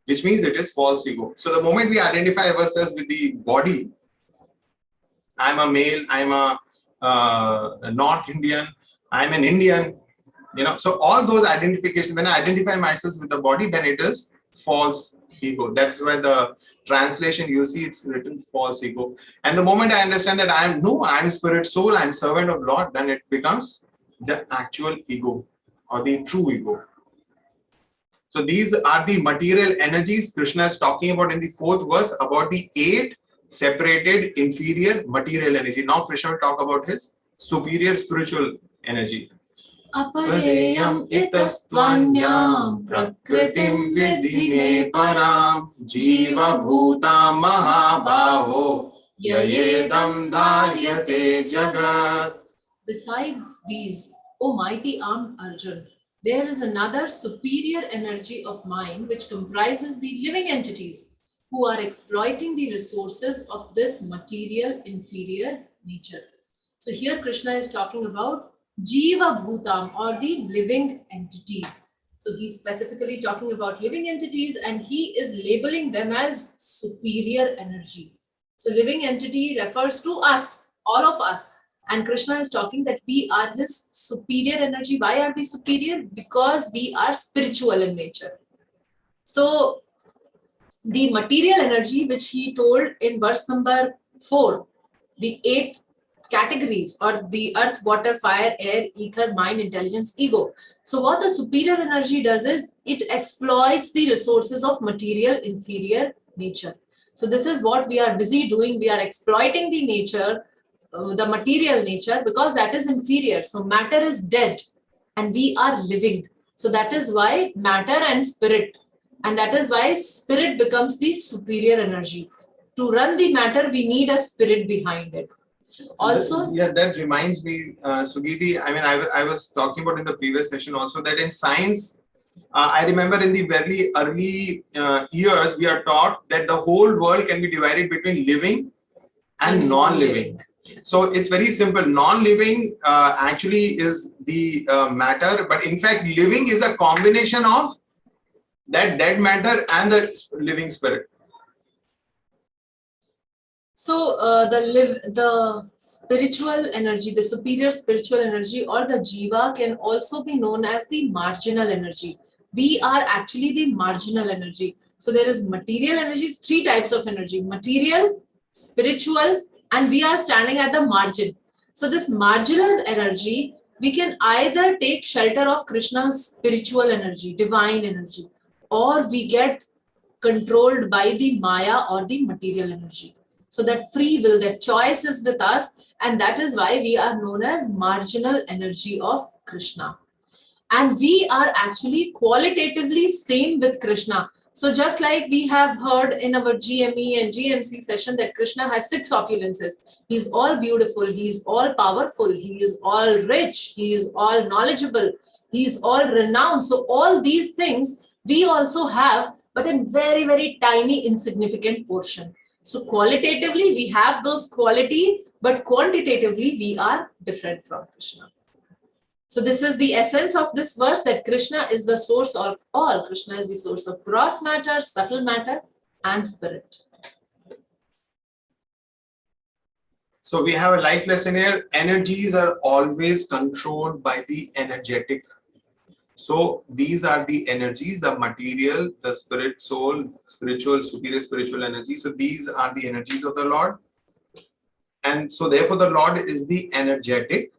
[SPEAKER 2] which means it is false ego. So the moment we identify ourselves with the body, I'm a male, I'm a North Indian, I'm an Indian, so all those identifications, when I identify myself with the body, then it is false ego. That's why the translation, you see, it's written false ego. And the moment I understand that I'm spirit soul, I'm servant of Lord, then it becomes the actual ego or the true ego. So these are the material energies Krishna is talking about in the 4th verse, about the 8 separated inferior material energy. Now Krishna will talk about his superior spiritual energy.
[SPEAKER 3] Apareyam itastvanyam prakritim vidhi me param jiva bhuta mahabaho yayedam dharyate jagat.
[SPEAKER 1] Besides these, O mighty armed Arjun, there is another superior energy of mine which comprises the living entities who are exploiting the resources of this material inferior nature. So here Krishna is talking about Jiva Bhutam, or the living entities. So he's specifically talking about living entities and he is labeling them as superior energy. So living entity refers to us, all of us. And Krishna is talking that we are his superior energy. Why are we superior? Because we are spiritual in nature. So the material energy, which he told in verse number 4, the 8 categories, or the earth, water, fire, air, ether, mind, intelligence, ego. So what the superior energy does is it exploits the resources of material inferior nature. So this is what we are busy doing. We are exploiting the nature, the material nature, because that is inferior. So matter is dead and we are living. So that is why matter and spirit, and that is why spirit becomes the superior energy. To run the matter, we need a spirit behind it. Also,
[SPEAKER 2] yeah, that reminds me, Sugiti, I mean, I was talking about in the previous session also that in science, I remember in the very early years, we are taught that the whole world can be divided between living and non-living. So it's very simple. Non-living actually is the matter, but in fact, living is a combination of that dead matter and the living spirit.
[SPEAKER 1] so the spiritual energy, the superior spiritual energy, or the jiva, can also be known as the marginal energy. We are actually the marginal energy. So there is material energy, 3 types of energy: material, spiritual, and we are standing at the margin. So this marginal energy, we can either take shelter of Krishna's spiritual energy, divine energy, or we get controlled by the Maya or the material energy. So that free will, that choice is with us, and that is why we are known as marginal energy of Krishna. And we are actually qualitatively same with Krishna. So just like we have heard in our GME and GMC session that Krishna has 6 opulences. He's all beautiful, he's all powerful, he is all rich, he is all knowledgeable, he is all renowned. So all these things we also have, but in very, very tiny, insignificant portion. So qualitatively, we have those quality, but quantitatively, we are different from Krishna. So this is the essence of this verse, that Krishna is the source of all. Krishna is the source of gross matter, subtle matter, and spirit.
[SPEAKER 2] So we have a life lesson here. Energies are always controlled by the energetic. So these are the energies, the material, the spirit, soul, spiritual, superior spiritual energy. So these are the energies of the Lord. And so therefore the Lord is the energetic.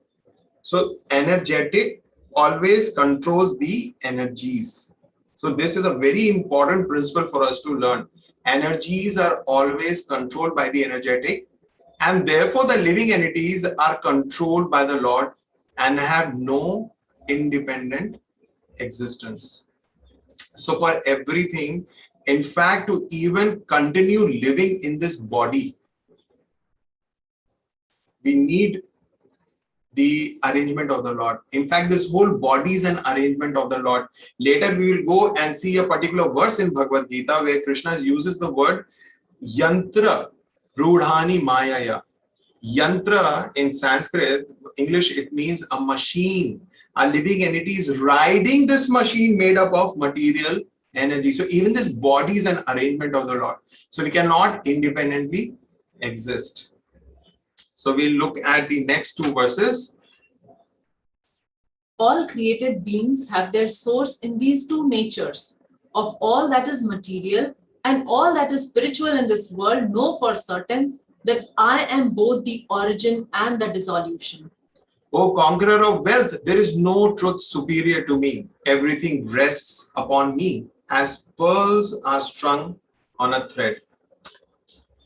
[SPEAKER 2] So energetic always controls the energies. So this is a very important principle for us to learn. Energies are always controlled by the energetic, and therefore the living entities are controlled by the Lord and have no independent existence. So for everything, in fact, to even continue living in this body, we need the arrangement of the Lord. In fact, this whole body is an arrangement of the Lord. Later we will go and see a particular verse in Bhagavad Gita where Krishna uses the word yantra rudhani mayaya. Yantra in Sanskrit, English, it means a machine. A living entity is riding this machine made up of material energy. So even this body is an arrangement of the Lord. So we cannot independently exist. So we'll look at the next 2 verses.
[SPEAKER 1] All created beings have their source in these 2 natures. Of all that is material and all that is spiritual in this world, know for certain that I am both the origin and the dissolution.
[SPEAKER 2] O conqueror of wealth, there is no truth superior to me. Everything rests upon me as pearls are strung on a thread.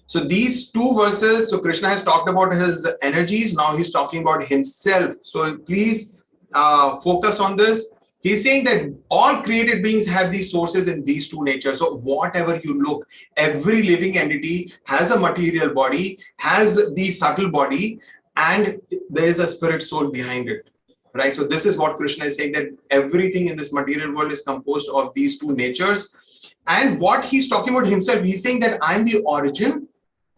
[SPEAKER 2] So these two verses, so Krishna has talked about his energies. Now he's talking about himself. So please focus on this. He's saying that all created beings have these sources in these two natures. So whatever you look, every living entity has a material body, has the subtle body, and there is a spirit soul behind it. Right? So this is what Krishna is saying, that everything in this material world is composed of these two natures. And what he's talking about himself, he's saying that I'm the origin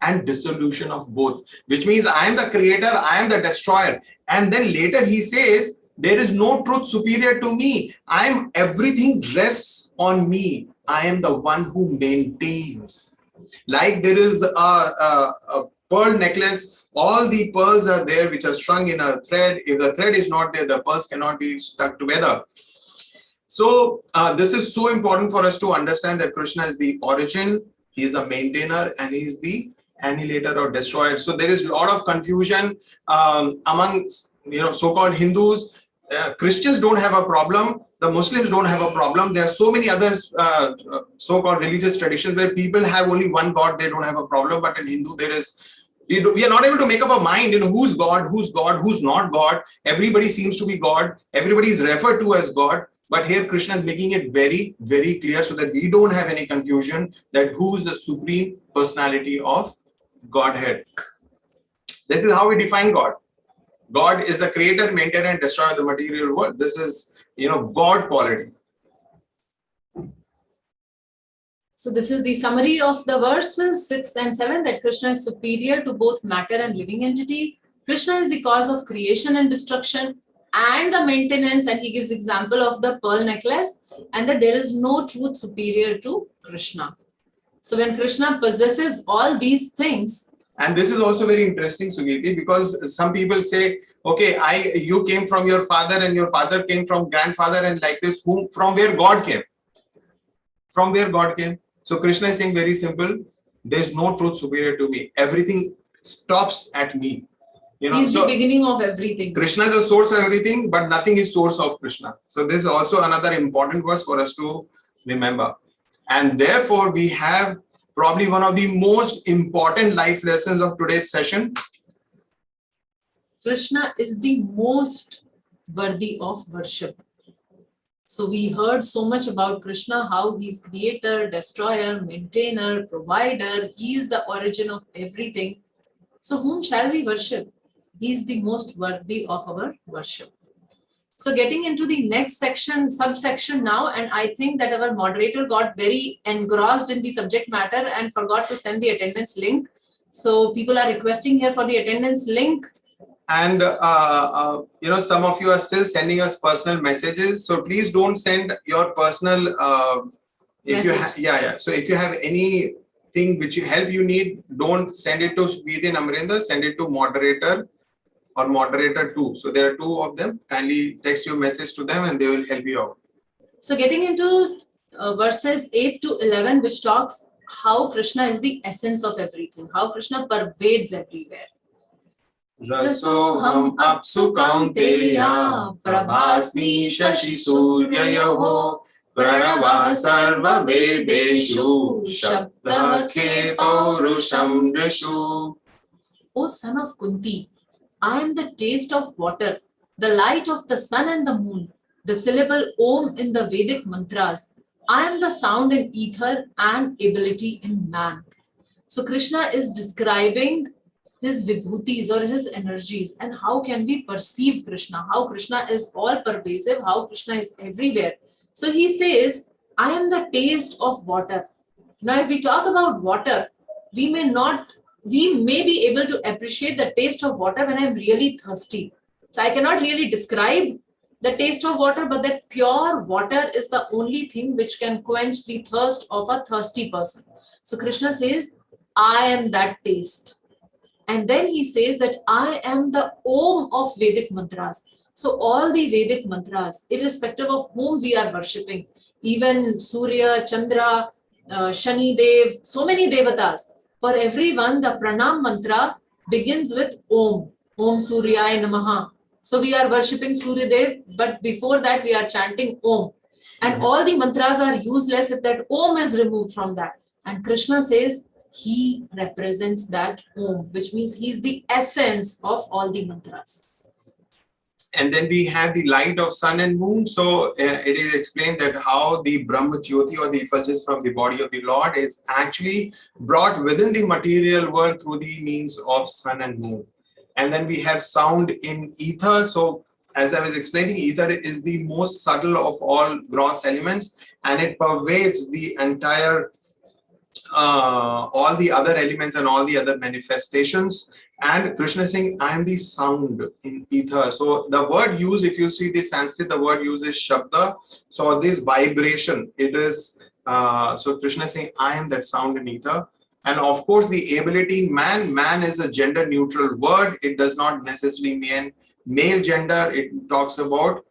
[SPEAKER 2] and dissolution of both, which means I am the creator, I am the destroyer. And then later he says, there is no truth superior to me. Everything rests on me. I am the one who maintains. Like there is a pearl necklace, all the pearls are there which are strung in a thread. If the thread is not there, the pearls cannot be stuck together. So this is so important for us to understand that Krishna is the origin, he is the maintainer, and he is the annihilator or destroyer. So there is a lot of confusion among so-called Hindus. Christians don't have a problem. The Muslims don't have a problem. There are so many other so-called religious traditions where people have only one God. They don't have a problem. But in Hindu, we are not able to make up our mind. Who's God, who's not God. Everybody seems to be God. Everybody is referred to as God. But here Krishna is making it very, very clear so that we don't have any confusion that who is the supreme personality of Godhead. This is how we define God. God is the creator, maintainer, and destroyer of the material world. This is, God quality.
[SPEAKER 1] So this is the summary of the verses 6 and 7, that Krishna is superior to both matter and living entity. Krishna is the cause of creation and destruction and the maintenance, and he gives example of the pearl necklace, and that there is no truth superior to Krishna. So when Krishna possesses all these things.
[SPEAKER 2] And this is also very interesting, Sugiti, because some people say, okay, you came from your father and your father came from grandfather, and like this, from where God came? From where God came? So Krishna is saying very simple, there's no truth superior to me. Everything stops at me.
[SPEAKER 1] He's the beginning of everything.
[SPEAKER 2] Krishna is the source of everything, but nothing is source of Krishna. So this is also another important verse for us to remember. And therefore, we have probably one of the most important life lessons of today's session.
[SPEAKER 1] Krishna is the most worthy of worship. So we heard so much about Krishna, how he's creator, destroyer, maintainer, provider. He is the origin of everything. So whom shall we worship? He is the most worthy of our worship. So getting into the next subsection now, and I think that our moderator got very engrossed in the subject matter and forgot to send the attendance link. So people are requesting here for the attendance link.
[SPEAKER 2] And some of you are still sending us personal messages. So please don't send your personal. So if you have anything which help you need, don't send it to Gita and Amrinder. Send it to moderator or moderator 2. So there are 2 of them. Kindly text your message to them and they will help you out.
[SPEAKER 1] So getting into verses 8 to 11, which talks how Krishna is the essence of everything, how Krishna pervades everywhere.
[SPEAKER 3] Rasoham apsu kaunteya prabhasmi shashi suryayoho pranavah sarva vedeshu shabdah khe paurusham rishu.
[SPEAKER 1] O son of Kunti, I am the taste of water, the light of the sun and the moon, the syllable Om in the Vedic mantras. I am the sound in ether and ability in man. So Krishna is describing his vibhutis or his energies, and how can we perceive Krishna, how Krishna is all pervasive, how Krishna is everywhere. So he says, I am the taste of water. Now if we talk about water, we may be able to appreciate the taste of water when I'm really thirsty. So I cannot really describe the taste of water, but that pure water is the only thing which can quench the thirst of a thirsty person. So Krishna says, I am that taste. And then he says that I am the Om of Vedic mantras. So all the Vedic mantras, irrespective of whom we are worshipping, even Surya, Chandra, Shani Dev, so many devatas, for everyone, the pranam mantra begins with Om. Om Suryaya Namaha. So we are worshipping Surya Dev, but before that we are chanting Om. And all the mantras are useless if that Om is removed from that. And Krishna says he represents that Om, which means he is the essence of all the mantras.
[SPEAKER 2] And then we have the light of sun and moon. So it is explained that how the Brahma Jyoti or the effulgence from the body of the Lord is actually brought within the material world through the means of sun and moon. And then we have sound in ether. So as I was explaining, ether is the most subtle of all gross elements, and it pervades the entire all the other elements and all the other manifestations. And Krishna is saying, I am the sound in ether. So the word used, if you see the Sanskrit, the word used is shabda. So this vibration, it is, so Krishna is saying, I am that sound in ether. And of course, the ability in man is a gender neutral word. It does not necessarily mean male gender. It talks about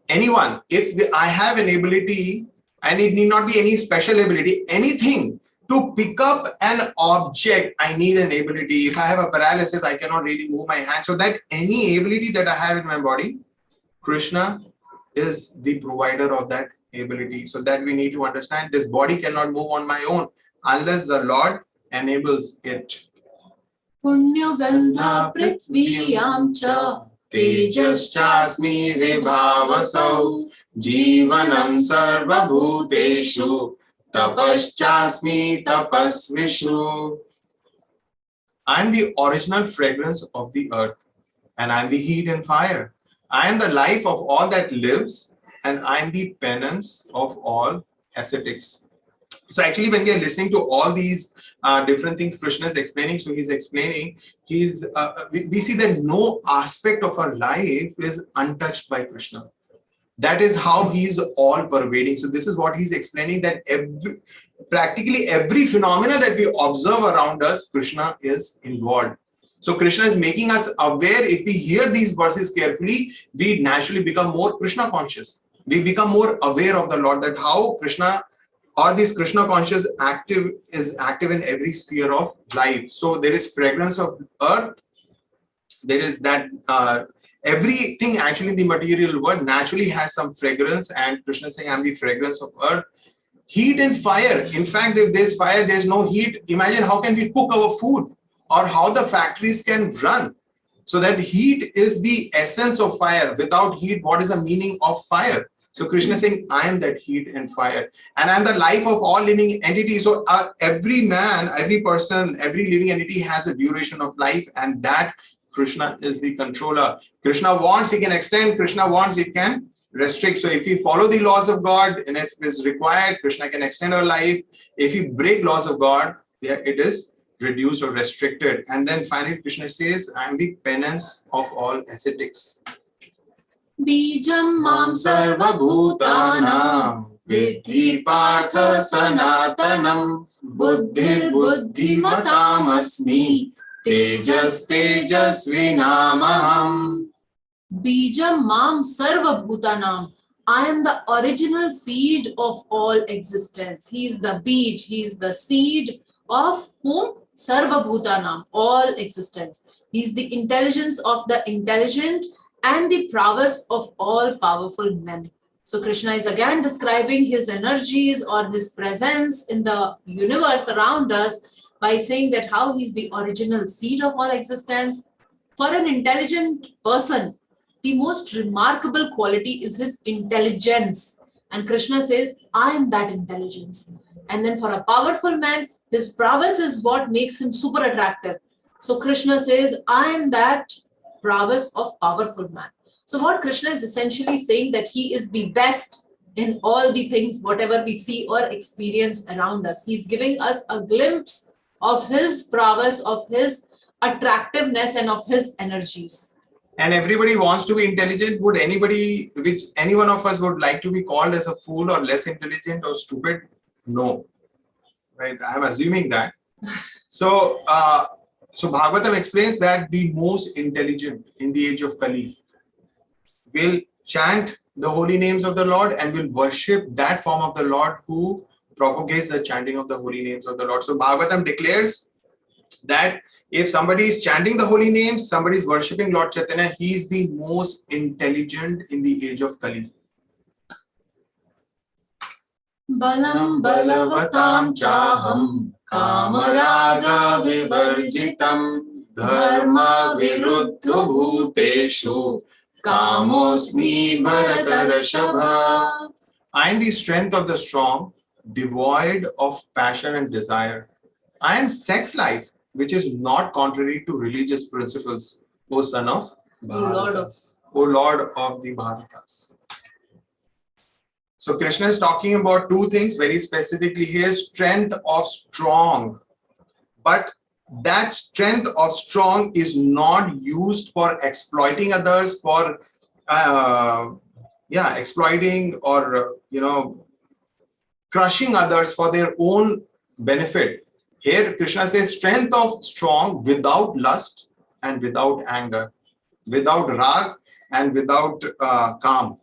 [SPEAKER 2] anyone. If I have an ability, and it need not be any special ability, anything to pick up an object, I need an ability. If I have a paralysis, I cannot really move my hand. So that any ability that I have in my body, Krishna is the provider of that ability. So that we need to understand, this body cannot move on my own unless the Lord enables it.
[SPEAKER 1] Punya Gandha Prithviyam Cha
[SPEAKER 3] Tejaschasmi vibhavasau Jivanam sarva bhuteshu Tapaschasmi tapasvishu.
[SPEAKER 2] I am the original fragrance of the earth, and I am the heat and fire. I am the life of all that lives, and I am the penance of all ascetics. So actually, when we are listening to all these different things Krishna is explaining, so he's explaining, we see that no aspect of our life is untouched by Krishna. That is how he's all pervading. So this is what he's explaining, that practically every phenomena that we observe around us, Krishna is involved. So Krishna is making us aware. If we hear these verses carefully, we naturally become more Krishna conscious. We become more aware of the Lord, that how Krishna or this Krishna conscious is active in every sphere of life. So there is fragrance of earth. There is that everything actually in the material world naturally has some fragrance, and Krishna is saying, I am the fragrance of earth. Heat and fire. In fact, if there's fire, there's no heat. Imagine how can we cook our food, or how the factories can run. So that heat is the essence of fire. Without heat, what is the meaning of fire? So Krishna is saying, I am that heat and fire, and I am the life of all living entities. So every man, every person, every living entity has a duration of life, and that Krishna is the controller. Krishna wants, he can extend. Krishna wants, it can restrict. So if we follow the laws of God and if it is required, Krishna can extend our life. If we break laws of God, it is reduced or restricted. And then finally, Krishna says, I am the penance of all ascetics.
[SPEAKER 1] Bijam mam
[SPEAKER 3] Sarva bhutanam Vidhi partha sanatanam Buddhir buddhimatam asmi Tejas tejasvinamaham.
[SPEAKER 1] Bijam mam sarva bhutanam. I am the original seed of all existence. He is the bij, he is the seed of whom? Sarva bhutanam, all existence. He is the intelligence of the intelligent and the prowess of all powerful men. So Krishna is again describing his energies or his presence in the universe around us by saying that how he's the original seed of all existence. For an intelligent person, the most remarkable quality is his intelligence. And Krishna says, I am that intelligence. And then for a powerful man, his prowess is what makes him super attractive. So Krishna says, I am that prowess of powerful man. So what Krishna is essentially saying, that he is the best in all the things, whatever we see or experience around us. He's giving us a glimpse of his prowess, of his attractiveness, and of his energies.
[SPEAKER 2] And everybody wants to be intelligent. Would any one of us would like to be called as a fool or less intelligent or stupid? No. Right? I'm assuming that. So Bhagavatam explains that the most intelligent in the age of Kali will chant the holy names of the Lord and will worship that form of the Lord who propagates the chanting of the holy names of the Lord. So Bhagavatam declares that if somebody is chanting the holy names, somebody is worshipping Lord Chaitanya, he is the most intelligent in the age of Kali.
[SPEAKER 1] Balam balavatam chaham kamaraga vivarjitam dharma viruddha bhuteshu kamosmi bharatarashabha.
[SPEAKER 2] I am the strength of the strong, devoid of passion and desire. I am sex life, which is not contrary to religious principles, O son of
[SPEAKER 1] Bharatas.
[SPEAKER 2] O Lord of the Bharatas. So Krishna is talking about two things very specifically here: strength of strong. But that strength of strong is not used for exploiting others, for exploiting or crushing others for their own benefit. Here Krishna says strength of strong without lust and without anger, without rag and without calm.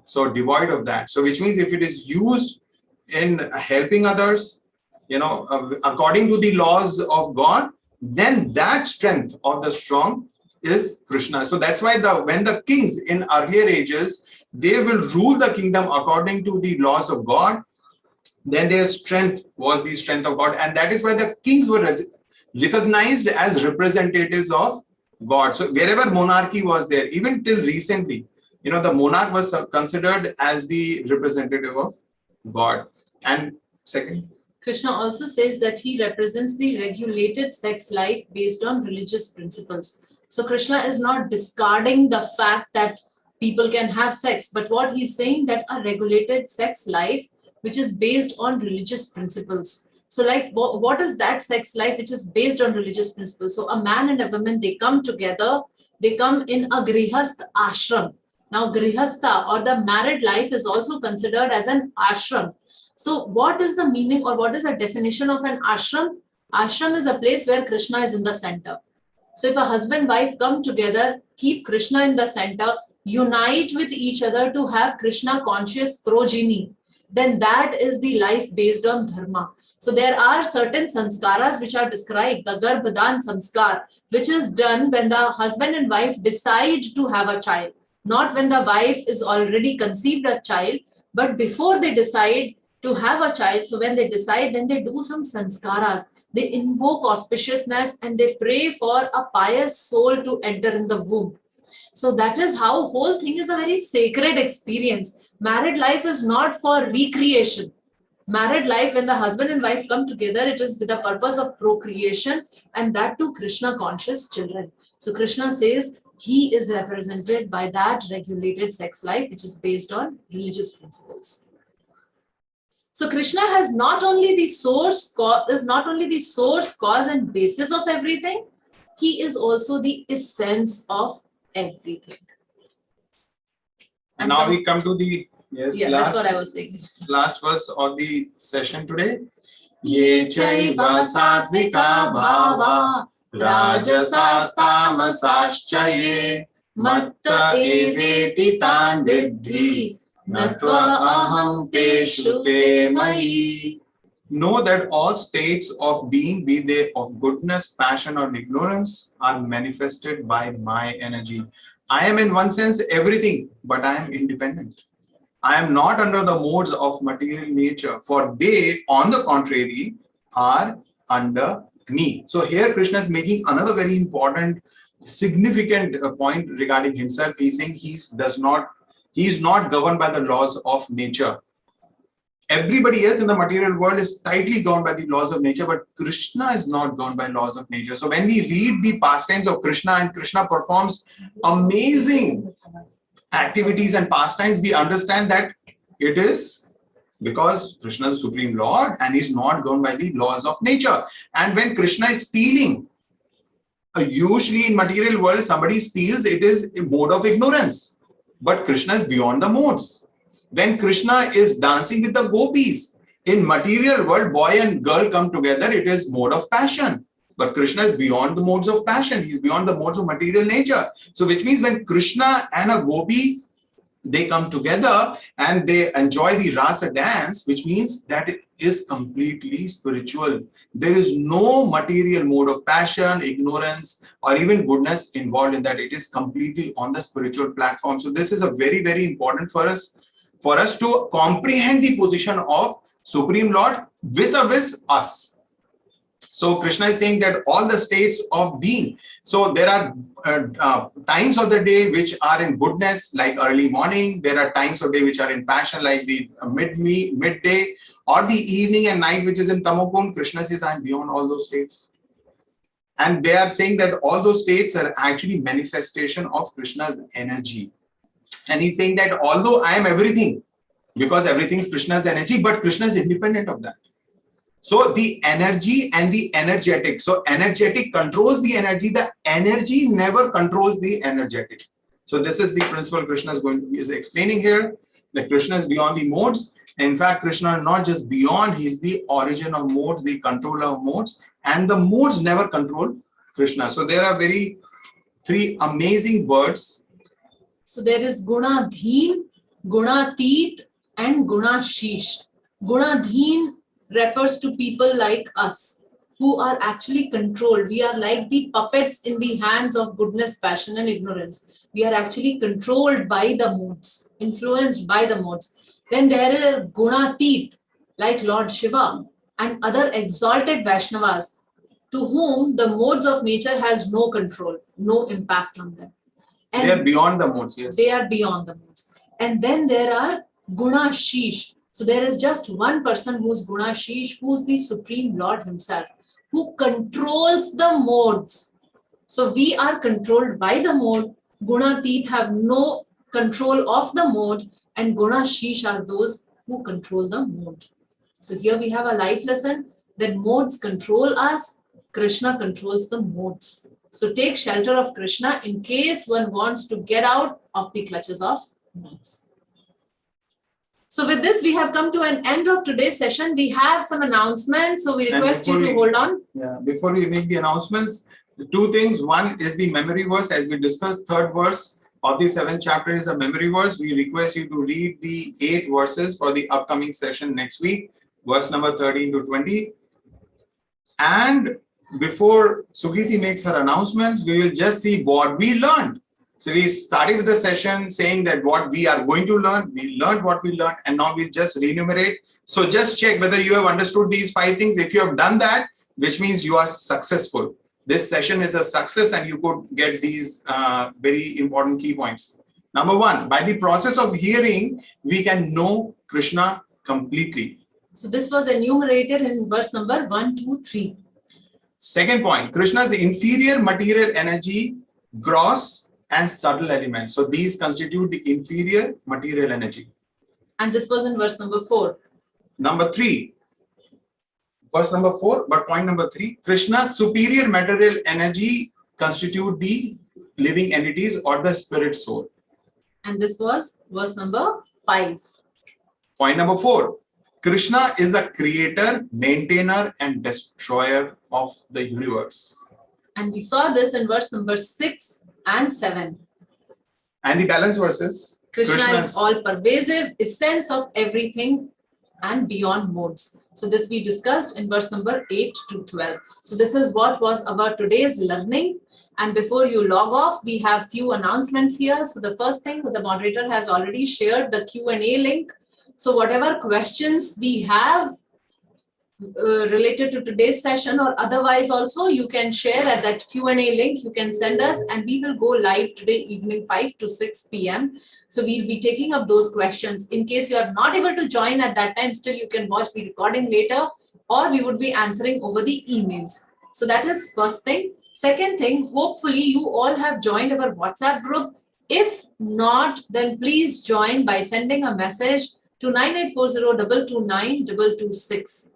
[SPEAKER 2] So devoid of that. So which means if it is used in helping others, according to the laws of God, then that strength of the strong is Krishna. So that's why when the kings in earlier ages, they will rule the kingdom according to the laws of God, then their strength was the strength of God. And that is why the kings were recognized as representatives of God. So wherever monarchy was there, even till recently, the monarch was considered as the representative of God. And second,
[SPEAKER 1] Krishna also says that he represents the regulated sex life based on religious principles. So Krishna is not discarding the fact that people can have sex, but what he's saying that a regulated sex life which is based on religious principles. So like what is that sex life which is based on religious principles? So a man and a woman, they come together, they come in a grihastha ashram. Now grihastha or the married life is also considered as an ashram. So what is the meaning or what is the definition of an ashram? Ashram is a place where Krishna is in the center. So if a husband and wife come together, keep Krishna in the center, unite with each other to have Krishna conscious progeny, then that is the life based on dharma. So there are certain sanskaras which are described, the garbhadan samskar, which is done when the husband and wife decide to have a child, not when the wife is already conceived a child, but before they decide to have a child. So when they decide, then they do some sanskaras. They invoke auspiciousness and they pray for a pious soul to enter in the womb. So that is how whole thing is a very sacred experience. Married life is not for recreation. Married life, when the husband and wife come together, it is with the purpose of procreation, and that too Krishna conscious children. So Krishna says he is represented by that regulated sex life which is based on religious principles. So Krishna has not only the source, cause and basis of everything, he is also the essence of everything.
[SPEAKER 2] And now we come to the
[SPEAKER 1] that's what I was saying.
[SPEAKER 2] Last verse of the session today.
[SPEAKER 3] Ye chaiva sattvika bhava rajasastamasaschaye matta eveti tan vidhi natva aham teshu te mai.
[SPEAKER 2] Know that all states of being, be they of goodness, passion, or ignorance, are manifested by my energy. I am in one sense everything, but I am independent. I am not under the modes of material nature, for they, on the contrary, are under me. So here Krishna is making another very important, significant point regarding himself. He's saying he is not governed by the laws of nature. Everybody else in the material world is tightly governed by the laws of nature, but Krishna is not governed by laws of nature. So when we read the pastimes of Krishna and Krishna performs amazing activities and pastimes, we understand that it is because Krishna is the Supreme Lord and is not governed by the laws of nature. And when Krishna is stealing, usually in material world, somebody steals, it is a mode of ignorance. But Krishna is beyond the modes. When Krishna is dancing with the gopis, in material world, boy and girl come together, it is mode of passion. But Krishna is beyond the modes of passion. He is beyond the modes of material nature. So which means when Krishna and a gopi they come together and they enjoy the rasa dance, which means that it is completely spiritual. There is no material mode of passion, ignorance, or even goodness involved in that. It is completely on the spiritual platform. So this is a very, very important for us to comprehend the position of Supreme Lord vis-a-vis us. So Krishna is saying that all the states of being, so there are times of the day which are in goodness, like early morning. There are times of day which are in passion, like the midday, or the evening and night, which is in Tamoguna. Krishna says, I am beyond all those states. And they are saying that all those states are actually manifestation of Krishna's energy. And he's saying that although I am everything, because everything is Krishna's energy, but Krishna is independent of that. So the energy and the energetic. So energetic controls the energy. The energy never controls the energetic. So this is the principle Krishna is explaining here. That Krishna is beyond the modes. And in fact, Krishna is not just beyond, he is the origin of modes, the controller of modes. And the modes never control Krishna. So there are three amazing words.
[SPEAKER 1] So there is Gunadheen, Gunateet, and Gunashish. Gunadheen refers to people like us who are actually controlled. We are like the puppets in the hands of goodness, passion, and ignorance. We are actually controlled by the modes, influenced by the modes. Then there are Gunateet, like Lord Shiva and other exalted Vaishnavas, to whom the modes of nature has no control, no impact on them. And
[SPEAKER 2] they are beyond the modes, yes.
[SPEAKER 1] They are beyond the modes. And then there are Gunashish. So there is just one person who's Gunashish, who's the Supreme Lord himself, who controls the modes. So we are controlled by the mode. Gunateet have no control of the mode, and Gunashish are those who control the mode. So here we have a life lesson that modes control us, Krishna controls the modes. So take shelter of Krishna in case one wants to get out of the clutches of modes. So with this, we have come to an end of today's session. We have some announcements, so we request you to hold on.
[SPEAKER 2] Yeah, before we make the announcements, the two things. One is the memory verse, as we discussed. Third verse of the 7th chapter is a memory verse. We request you to read the 8 verses for the upcoming session next week, verse number 13 to 20. And before Sugiti makes her announcements, we will just see what we learned. So we started with the session saying that what we are going to learn, we learned what we learned, and now we'll just remunerate. So just check whether you have understood these 5 things. If you have done that, which means you are successful. This session is a success and you could get these very important key points. Number 1, by the process of hearing, we can know Krishna completely.
[SPEAKER 1] So this was enumerated in verse number 1, 2, 3.
[SPEAKER 2] Second point, Krishna's inferior material energy, gross and subtle elements. So these constitute the inferior material energy.
[SPEAKER 1] And this was in verse number 4.
[SPEAKER 2] Number 3, verse number 4, but point number 3, Krishna's superior material energy constitute the living entities or the spirit soul.
[SPEAKER 1] And this was verse number 5.
[SPEAKER 2] Point number 4, Krishna is the creator, maintainer, and destroyer of the universe.
[SPEAKER 1] And we saw this in verse number 6 and 7.
[SPEAKER 2] And the balance verses,
[SPEAKER 1] Krishna is all pervasive, essence of everything and beyond modes. So this we discussed in verse number 8 to 12. So this is what was our today's learning. And before you log off, we have few announcements here. So the first thing, the moderator has already shared the Q&A link. So whatever questions we have related to today's session or otherwise also, you can share at that Q&A link. You can send us and we will go live today evening 5 to 6 p.m. So we'll be taking up those questions. In case you are not able to join at that time, still you can watch the recording later, or we would be answering over the emails. So that is first thing. Second thing, hopefully you all have joined our WhatsApp group. If not, then please join by sending a message to 9840229226.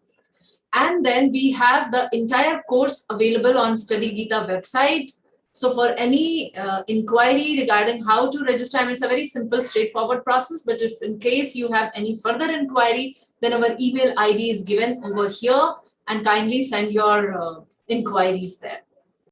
[SPEAKER 1] And then we have the entire course available on StudyGita website. So for any inquiry regarding how to register, I mean, it's a very simple, straightforward process. But if in case you have any further inquiry, then our email ID is given over here, and kindly send your inquiries there.